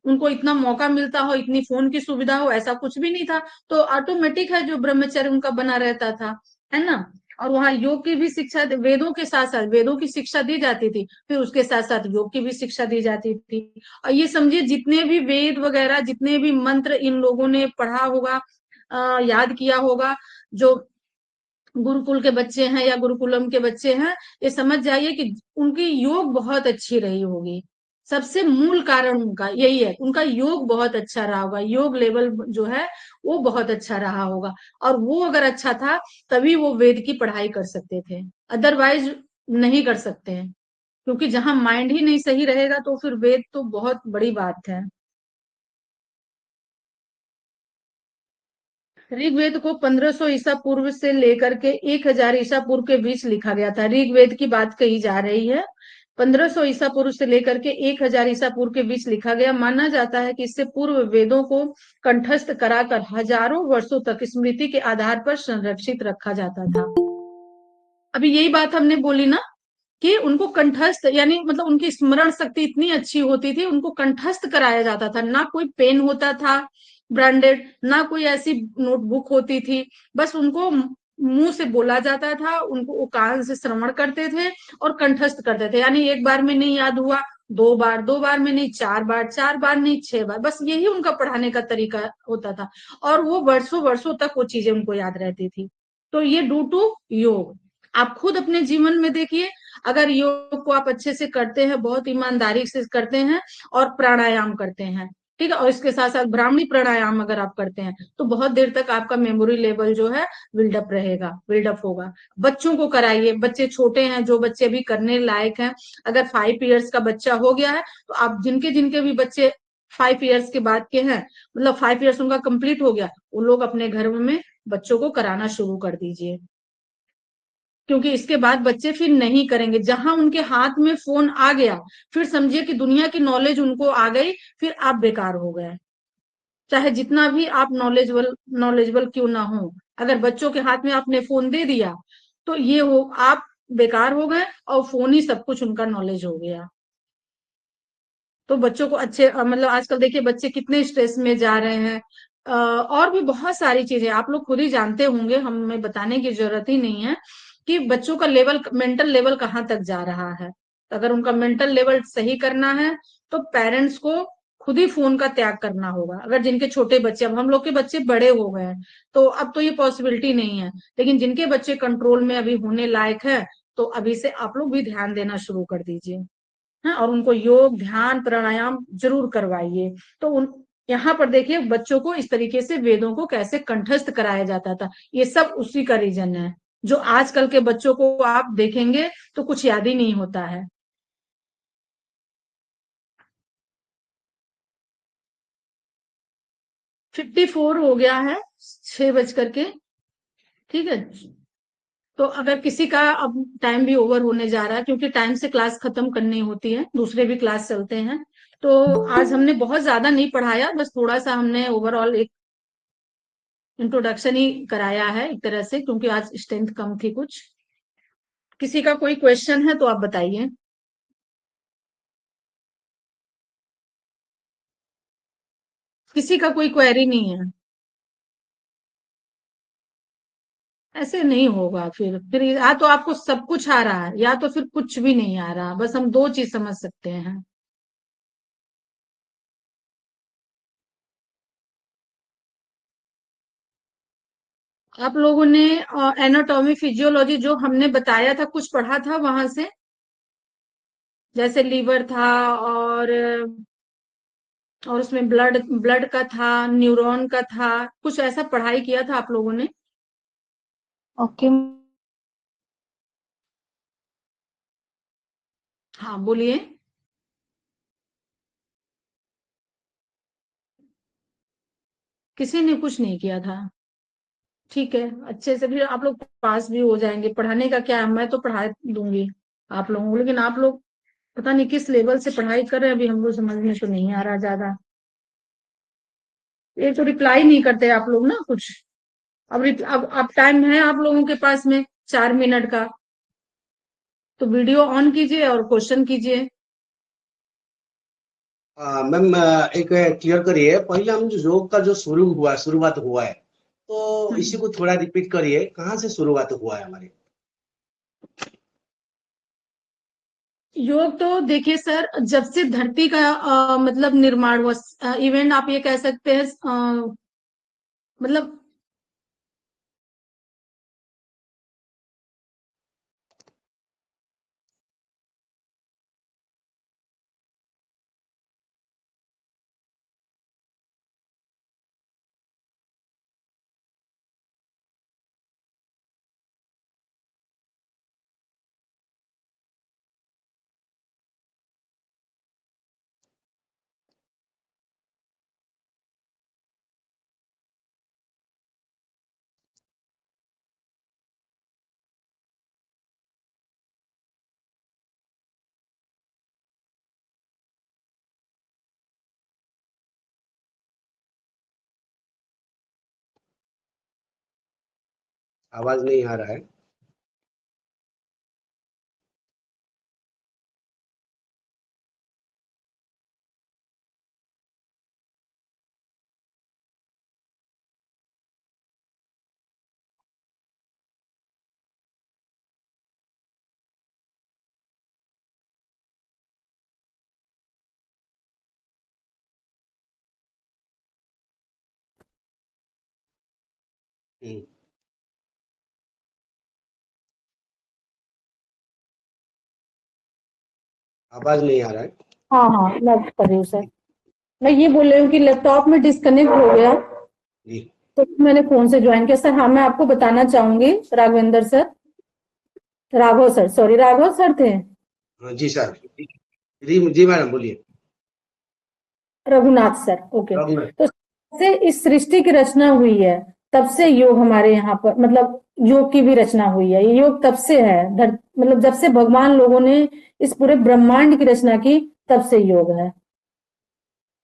उनको इतना मौका मिलता हो, इतनी फोन की सुविधा हो, ऐसा कुछ भी नहीं था। तो ऑटोमेटिक है जो ब्रह्मचर्य उनका बना रहता था, है ना। और वहां योग की भी शिक्षा, वेदों के साथ साथ वेदों की शिक्षा दी जाती थी, फिर उसके साथ साथ योग की भी शिक्षा दी जाती थी। और ये समझिए जितने भी वेद वगैरह, जितने भी मंत्र इन लोगों ने पढ़ा होगा, याद किया होगा, जो गुरुकुल के बच्चे हैं या गुरुकुलम के बच्चे हैं, ये समझ जाइए कि उनकी योग बहुत अच्छी रही होगी। सबसे मूल कारण उनका यही है, उनका योग बहुत अच्छा रहा होगा, योग लेवल जो है वो बहुत अच्छा रहा होगा। और वो अगर अच्छा था तभी वो वेद की पढ़ाई कर सकते थे, अदरवाइज नहीं कर सकते हैं। क्योंकि जहां माइंड ही नहीं सही रहेगा तो फिर वेद तो बहुत बड़ी बात है। ऋग्वेद को 1500 ईसा पूर्व से लेकर के 1000 ईसा पूर्व के बीच लिखा गया था। ऋग्वेद की बात कही जा रही है, 1500 ईसा पूर्व से लेकर के 1000 ईसा पूर्व के बीच लिखा गया। माना जाता है कि इससे पूर्व वेदों को कंठस्थ कराकर हजारों वर्षों तक स्मृति के आधार पर संरक्षित रखा जाता था। अभी यही बात हमने बोली ना कि उनको कंठस्थ, यानी मतलब उनकी स्मरण शक्ति इतनी अच्छी होती थी, उनको कंठस्थ कराया जाता था। ना कोई पेन होता था ब्रांडेड, ना कोई ऐसी नोटबुक होती थी, बस उनको मुंह से बोला जाता था, उनको वो कान से श्रवण करते थे और कंठस्थ करते थे। यानी एक बार में नहीं याद हुआ, 2 बार, 2 बार में नहीं 4 बार, 4 बार नहीं 6 बार, बस यही उनका पढ़ाने का तरीका होता था। और वो वर्षों वर्षों तक वो चीजें उनको याद रहती थी। तो ये ड्यू टू योग। आप खुद अपने जीवन में देखिए, अगर योग को आप अच्छे से करते हैं, बहुत ईमानदारी से करते हैं और प्राणायाम करते हैं, ठीक है, और इसके साथ साथ ब्राह्मणी प्राणायाम अगर आप करते हैं, तो बहुत देर तक आपका मेमोरी लेवल जो है बिल्डअप रहेगा, बिल्डअप होगा। बच्चों को कराइए, बच्चे छोटे हैं, जो बच्चे अभी करने लायक हैं, अगर 5 ईयर्स का बच्चा हो गया है तो आप जिनके जिनके भी बच्चे 5 ईयर्स के बाद के हैं, मतलब 5 ईयर्स उनका कंप्लीट हो गया, वो लोग अपने घर में बच्चों को कराना शुरू कर दीजिए। क्योंकि इसके बाद बच्चे फिर नहीं करेंगे, जहां उनके हाथ में फोन आ गया, फिर समझिए कि दुनिया की नॉलेज उनको आ गई, फिर आप बेकार हो गए। चाहे जितना भी आप नॉलेजेबल नॉलेजेबल क्यों ना हो, अगर बच्चों के हाथ में आपने फोन दे दिया तो ये हो, आप बेकार हो गए और फोन ही सब कुछ उनका नॉलेज हो गया। तो बच्चों को अच्छे, मतलब आजकल देखिए बच्चे कितने स्ट्रेस में जा रहे हैं। और भी बहुत सारी चीजें आप लोग खुद ही जानते होंगे, हमें बताने की जरूरत ही नहीं है कि बच्चों का लेवल, मेंटल लेवल कहाँ तक जा रहा है। तो अगर उनका मेंटल लेवल सही करना है तो पेरेंट्स को खुद ही फोन का त्याग करना होगा। अगर जिनके छोटे बच्चे, अब हम लोग के बच्चे बड़े हो गए हैं तो अब तो ये पॉसिबिलिटी नहीं है, लेकिन जिनके बच्चे कंट्रोल में अभी होने लायक है, तो अभी से आप लोग भी ध्यान देना शुरू कर दीजिए। हाँ, और उनको योग ध्यान प्राणायाम जरूर करवाइए। तो उन, यहाँ पर देखिए बच्चों को इस तरीके से वेदों को कैसे कंठस्थ कराया जाता था, ये सब उसी का रीजन है। जो आजकल के बच्चों को आप देखेंगे तो कुछ याद ही नहीं होता है। 54 हो गया है, 6 बज करके, ठीक है। तो अगर किसी का अब टाइम भी ओवर होने जा रहा है, क्योंकि टाइम से क्लास खत्म करनी होती है, दूसरे भी क्लास चलते हैं, तो आज हमने बहुत ज्यादा नहीं पढ़ाया, बस थोड़ा सा हमने ओवरऑल एक इंट्रोडक्शन ही कराया है एक तरह से, क्योंकि आज स्ट्रेंथ कम थी कुछ। किसी का कोई क्वेश्चन है तो आप बताइए। किसी का कोई क्वेरी नहीं है? ऐसे नहीं होगा, फिर या तो आपको सब कुछ आ रहा है या तो फिर कुछ भी नहीं आ रहा, बस हम दो चीज समझ सकते हैं। आप लोगों ने एनाटॉमी फिजियोलॉजी जो हमने बताया था, कुछ पढ़ा था वहां से? जैसे लीवर था और और उसमें ब्लड ब्लड का था, न्यूरॉन का था, कुछ ऐसा पढ़ाई किया था आप लोगों ने? ओके। हाँ बोलिए। किसी ने कुछ नहीं किया था। ठीक है, अच्छे से फिर आप लोग पास भी हो जाएंगे। पढ़ाने का क्या है, मैं तो पढ़ा दूंगी आप लोगों को, लेकिन आप लोग पता नहीं किस लेवल से पढ़ाई कर रहे हैं, अभी हमको समझ में तो नहीं आ रहा ज्यादा। ये तो रिप्लाई नहीं करते आप लोग ना कुछ। अब टाइम है आप लोगों के पास में 4 मिनट का, तो वीडियो ऑन कीजिए और क्वेश्चन कीजिए। मैम एक क्लियर करिए, पहले हम जो योग का जो शुरुआत हुआ है, तो इसी को थोड़ा रिपीट करिए, कहाँ से शुरुआत हुआ है हमारे? योग तो देखिए सर, जब से धरती का मतलब निर्माण हुआ, इवेंट आप ये कह सकते हैं, मतलब आवाज नहीं आ रहा है। हम्म, आवाज नहीं आ रहा है। हाँ हाँ, मैं कर रही हूँ सर। मैं ये बोल रही हूँ कि लैपटॉप में डिस्कनेक्ट हो गया, जी। तो मैंने फोन से ज्वाइन किया सर। हाँ, मैं आपको बताना चाहूंगी, Raghavendra sir, Raghav sir, sorry, Raghav sir थे। हाँ जी सर। जी मैडम बोलिए। Raghunath sir, okay. रघुनाथ। तो से इस सृष्टि की रचना हुई है, तब से योग हमारे यहाँ पर, मतलब योग की भी रचना हुई है। ये योग तब से है, मतलब जब से भगवान लोगों ने इस पूरे ब्रह्मांड की रचना की, तब से योग है।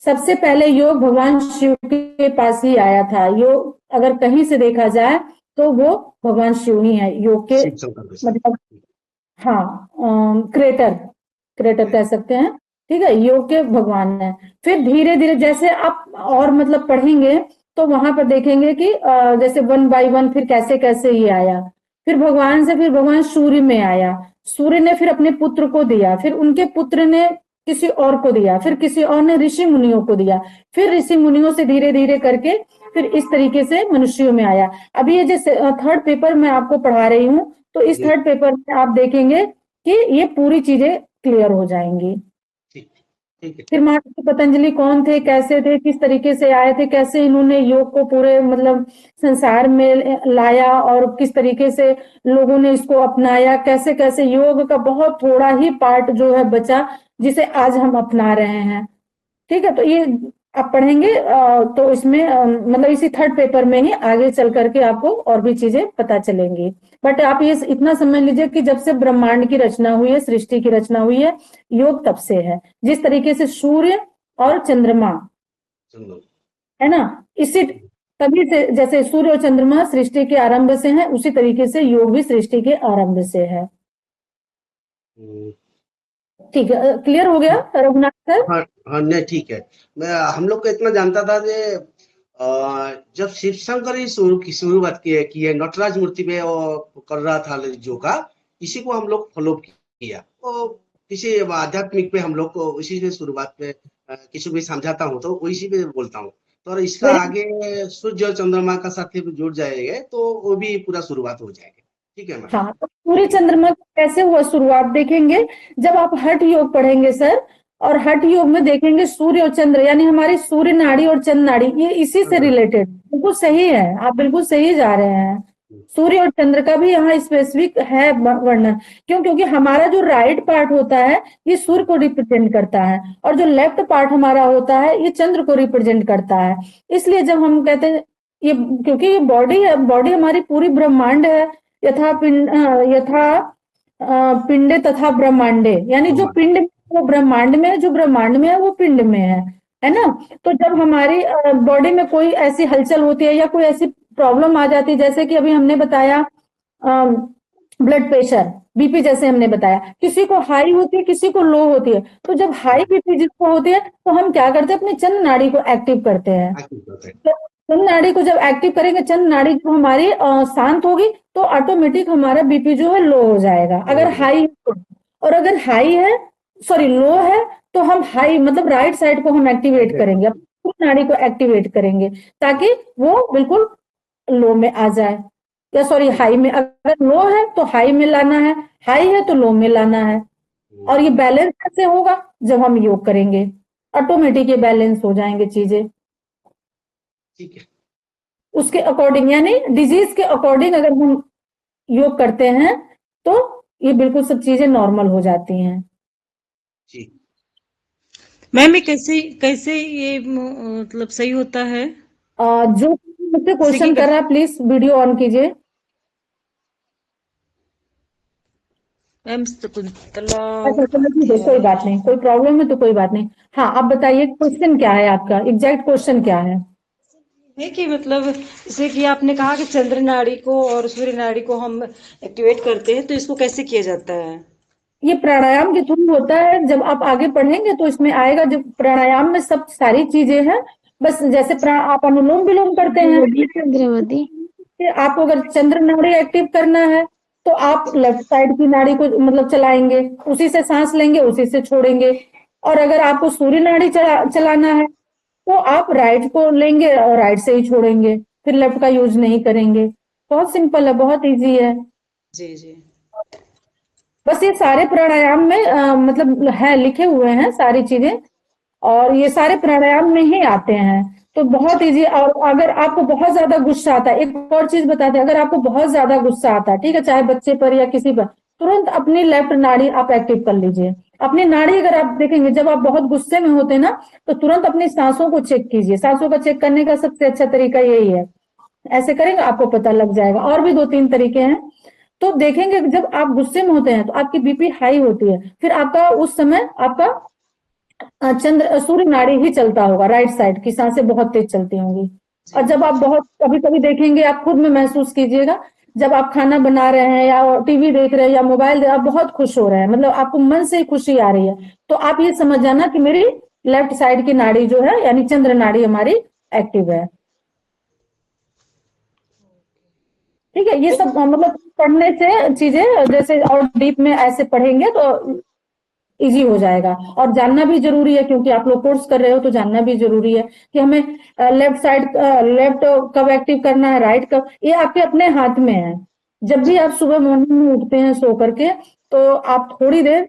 सबसे पहले योग भगवान शिव के पास ही आया था। योग अगर कहीं से देखा जाए तो वो भगवान शिव ही है योग के, शिव शंकर के साथ। मतलब हाँ, क्रिएटर, क्रिएटर कह सकते हैं। ठीक है, योग के भगवान है। फिर धीरे धीरे जैसे आप और मतलब पढ़ेंगे, तो वहां पर देखेंगे कि जैसे वन बाय वन फिर कैसे कैसे ये आया। फिर भगवान से, फिर भगवान सूर्य में आया। सूर्य ने फिर अपने पुत्र को दिया, फिर उनके पुत्र ने किसी और को दिया, फिर किसी और ने ऋषि मुनियों को दिया, फिर ऋषि मुनियों से धीरे धीरे करके फिर इस तरीके से मनुष्यों में आया। अभी ये जैसे थर्ड पेपर मैं आपको पढ़ा रही हूँ, तो इस जी। थर्ड पेपर में आप देखेंगे कि ये पूरी चीजें क्लियर हो जाएंगी। ठीक। ठीक है। फिर महर्षि पतंजलि कौन थे, कैसे थे, किस तरीके से आए थे, कैसे इन्होंने योग को पूरे मतलब संसार में लाया, और किस तरीके से लोगों ने इसको अपनाया, कैसे कैसे योग का बहुत थोड़ा ही पार्ट जो है बचा, जिसे आज हम अपना रहे हैं। ठीक है, तो ये आप पढ़ेंगे तो इसमें मतलब इसी थर्ड पेपर में ही आगे चल करके आपको और भी चीजें पता चलेंगी। बट आप ये इतना समझ लीजिए कि जब से ब्रह्मांड की रचना हुई है, सृष्टि की रचना हुई है, योग तब से है। जिस तरीके से सूर्य और चंद्रमा चलो। है ना, इसी तभी से जैसे सूर्य और चंद्रमा सृष्टि के आरंभ से है, उसी तरीके से योग भी सृष्टि के आरंभ से है। हम्म, ठीक है, क्लियर हो गया रघुनाथ सर? हाँ। हाँ नहीं ठीक है। मैं हम लोग को इतना जानता था कि जब शिव शंकर ही शुरुआत की है, नटराज मूर्ति पे वो कर रहा था जो का, इसी को हम लोग फॉलो किया। तो किसी आध्यात्मिक पे हम लोग को उसी से शुरुआत पे किसी को भी समझाता हूँ तो उसी पे बोलता हूँ। तो और इसका वेरी, आगे सूर्य और चंद्रमा का साथ ही जुड़ जाएंगे तो वो भी पूरा शुरुआत हो जाएगा। ठीक है मैडम। हाँ, तो सूर्य चंद्रमा का कैसे हुआ शुरुआत देखेंगे जब आप हठ योग पढ़ेंगे सर। और हठ योग में देखेंगे सूर्य और चंद्र, यानी हमारी सूर्य नाड़ी और चंद्र नाड़ी ये इसी से रिलेटेड, बिल्कुल सही है, आप बिल्कुल सही जा रहे हैं। सूर्य और चंद्र का भी यहाँ स्पेसिफिक है वर्णन। क्यों? क्योंकि हमारा जो राइट पार्ट होता है ये सूर्य को रिप्रेजेंट करता है, और जो लेफ्ट पार्ट हमारा होता है ये चंद्र को रिप्रेजेंट करता है। इसलिए जब हम कहते हैं ये, क्योंकि ये बॉडी हमारी पूरी ब्रह्मांड है, यथा पिंडे तथा ब्रह्मांडे, यानी जो पिंड में वो ब्रह्मांड में है, जो ब्रह्मांड में है वो पिंड में है ना। तो जब हमारी बॉडी में कोई ऐसी हलचल होती है या कोई ऐसी प्रॉब्लम आ जाती है, जैसे कि अभी हमने बताया ब्लड प्रेशर, बीपी, जैसे हमने बताया किसी को हाई होती है किसी को लो होती है, तो जब हाई बीपी जिसको होती है तो हम क्या करते हैं, अपनी चंद्र नाड़ी को एक्टिव करते हैं। तो चंद्र नाड़ी को जब एक्टिव करेंगे, चंद्र नाड़ी जब हमारी शांत होगी तो ऑटोमेटिक हमारा बीपी जो है लो हो जाएगा, अगर हाई है। और अगर हाई है, सॉरी लो है, तो हम हाई मतलब राइट साइड को हम एक्टिवेट करेंगे, अपनी नाड़ी को एक्टिवेट करेंगे ताकि वो बिल्कुल लो में आ जाए, या सॉरी हाई में, अगर लो है तो हाई में लाना है, हाई है तो लो में लाना है। और ये बैलेंस कैसे होगा? जब हम योग करेंगे ऑटोमेटिक ये बैलेंस हो जाएंगे चीजें, ठीक है। उसके अकॉर्डिंग, यानी डिजीज के अकॉर्डिंग अगर हम योग करते हैं तो ये बिल्कुल सब चीजें नॉर्मल हो जाती हैं। जी मैम ये कैसे कैसे ये मतलब सही होता है? जो मुझसे क्वेश्चन कर रहा है प्लीज वीडियो ऑन कीजिए। मैम शकुंतला अच्छा चलो ठीक है, कोई बात नहीं, कोई प्रॉब्लम है तो कोई बात नहीं। हाँ आप बताइए क्वेश्चन क्या है आपका, एग्जैक्ट क्वेश्चन क्या है? है कि मतलब जैसे कि आपने कहा कि चंद्र नाड़ी को और सूर्य नाड़ी को हम एक्टिवेट करते हैं, तो इसको कैसे किया जाता है? ये प्राणायाम के थ्रू होता है, जब आप आगे पढ़ेंगे तो इसमें आएगा, जब प्राणायाम में सब सारी चीजें हैं, बस जैसे आप अनुलोम विलोम करते हैं, आपको अगर चंद्र नाड़ी एक्टिव करना है तो आप लेफ्ट साइड की नाड़ी को मतलब चलाएंगे, उसी से सांस लेंगे उसी से छोड़ेंगे। और अगर आपको सूर्य नाड़ी चलाना है तो आप राइट को लेंगे और राइट से ही छोड़ेंगे, फिर लेफ्ट का यूज नहीं करेंगे। बहुत सिंपल है, बहुत इजी है। जी जी। बस ये सारे प्राणायाम में मतलब है, लिखे हुए हैं सारी चीजें, और ये सारे प्राणायाम में ही आते हैं, तो बहुत इजी। और अगर आपको बहुत ज्यादा गुस्सा आता है, एक और चीज बताते हैं, अगर आपको बहुत ज्यादा गुस्सा आता है, ठीक है, चाहे बच्चे पर या किसी पर, तुरंत अपनी लेफ्ट नाड़ी आप एक्टिव कर लीजिए। अपनी नाड़ी अगर आप देखेंगे, जब आप बहुत गुस्से में होते हैं ना, तो तुरंत अपनी सांसों को चेक कीजिए। सांसों का चेक करने का सबसे अच्छा तरीका यही है, ऐसे करेंगे आपको पता लग जाएगा। और भी 2-3 तरीके हैं, तो देखेंगे जब आप गुस्से में होते हैं तो आपकी बीपी हाई होती है, फिर आपका उस समय आपका चंद्र सूर्य नाड़ी ही चलता होगा, राइट साइड की सांसें बहुत तेज चलती होंगी। और जब आप बहुत कभी कभी देखेंगे, आप खुद में महसूस कीजिएगा, जब आप खाना बना रहे हैं या टीवी देख रहे हैं या मोबाइल आप बहुत खुश हो रहे हैं, मतलब आपको मन से खुशी आ रही है, तो आप ये समझ जाना कि मेरी लेफ्ट साइड की नाड़ी जो है, यानी चंद्र नाड़ी हमारी एक्टिव है। ठीक है, ये सब मतलब पढ़ने से चीजें जैसे और डीप में ऐसे पढ़ेंगे तो इजी हो जाएगा। और जानना भी जरूरी है, क्योंकि आप लोग कोर्स कर रहे हो तो जानना भी जरूरी है कि हमें लेफ्ट साइड लेफ्ट कब एक्टिव करना है, राइट कब, ये आपके अपने हाथ में है। जब भी आप सुबह मॉर्निंग में उठते हैं सो करके, तो आप थोड़ी देर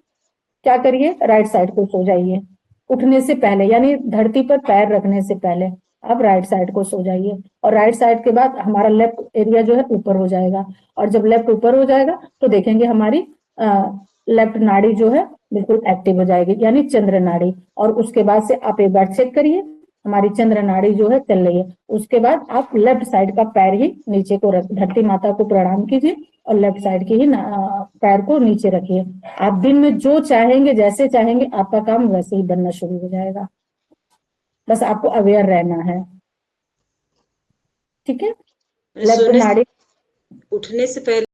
क्या करिए, राइट साइड को सो जाइए, उठने से पहले, यानी धरती पर पैर रखने से पहले आप राइट साइड को सो जाइए। और राइट साइड के बाद हमारा लेफ्ट एरिया जो है ऊपर हो जाएगा, और जब लेफ्ट ऊपर हो जाएगा तो देखेंगे हमारी लेफ्ट नाड़ी जो है बिल्कुल एक्टिव हो जाएगी, यानी चंद्र नाड़ी। और उसके बाद से आप एक बार चेक करिए, हमारी चंद्र नाड़ी जो है चल रही है। उसके बाद आप लेफ्ट साइड का पैर ही नीचे को रख, धरती माता को प्रणाम कीजिए और लेफ्ट साइड की ही पैर को नीचे रखिए। आप दिन में जो चाहेंगे, जैसे चाहेंगे, आपका काम वैसे ही बनना शुरू हो जाएगा। बस आपको अवेयर रहना है, ठीक है। लेफ्ट नाड़ी उठने से पहले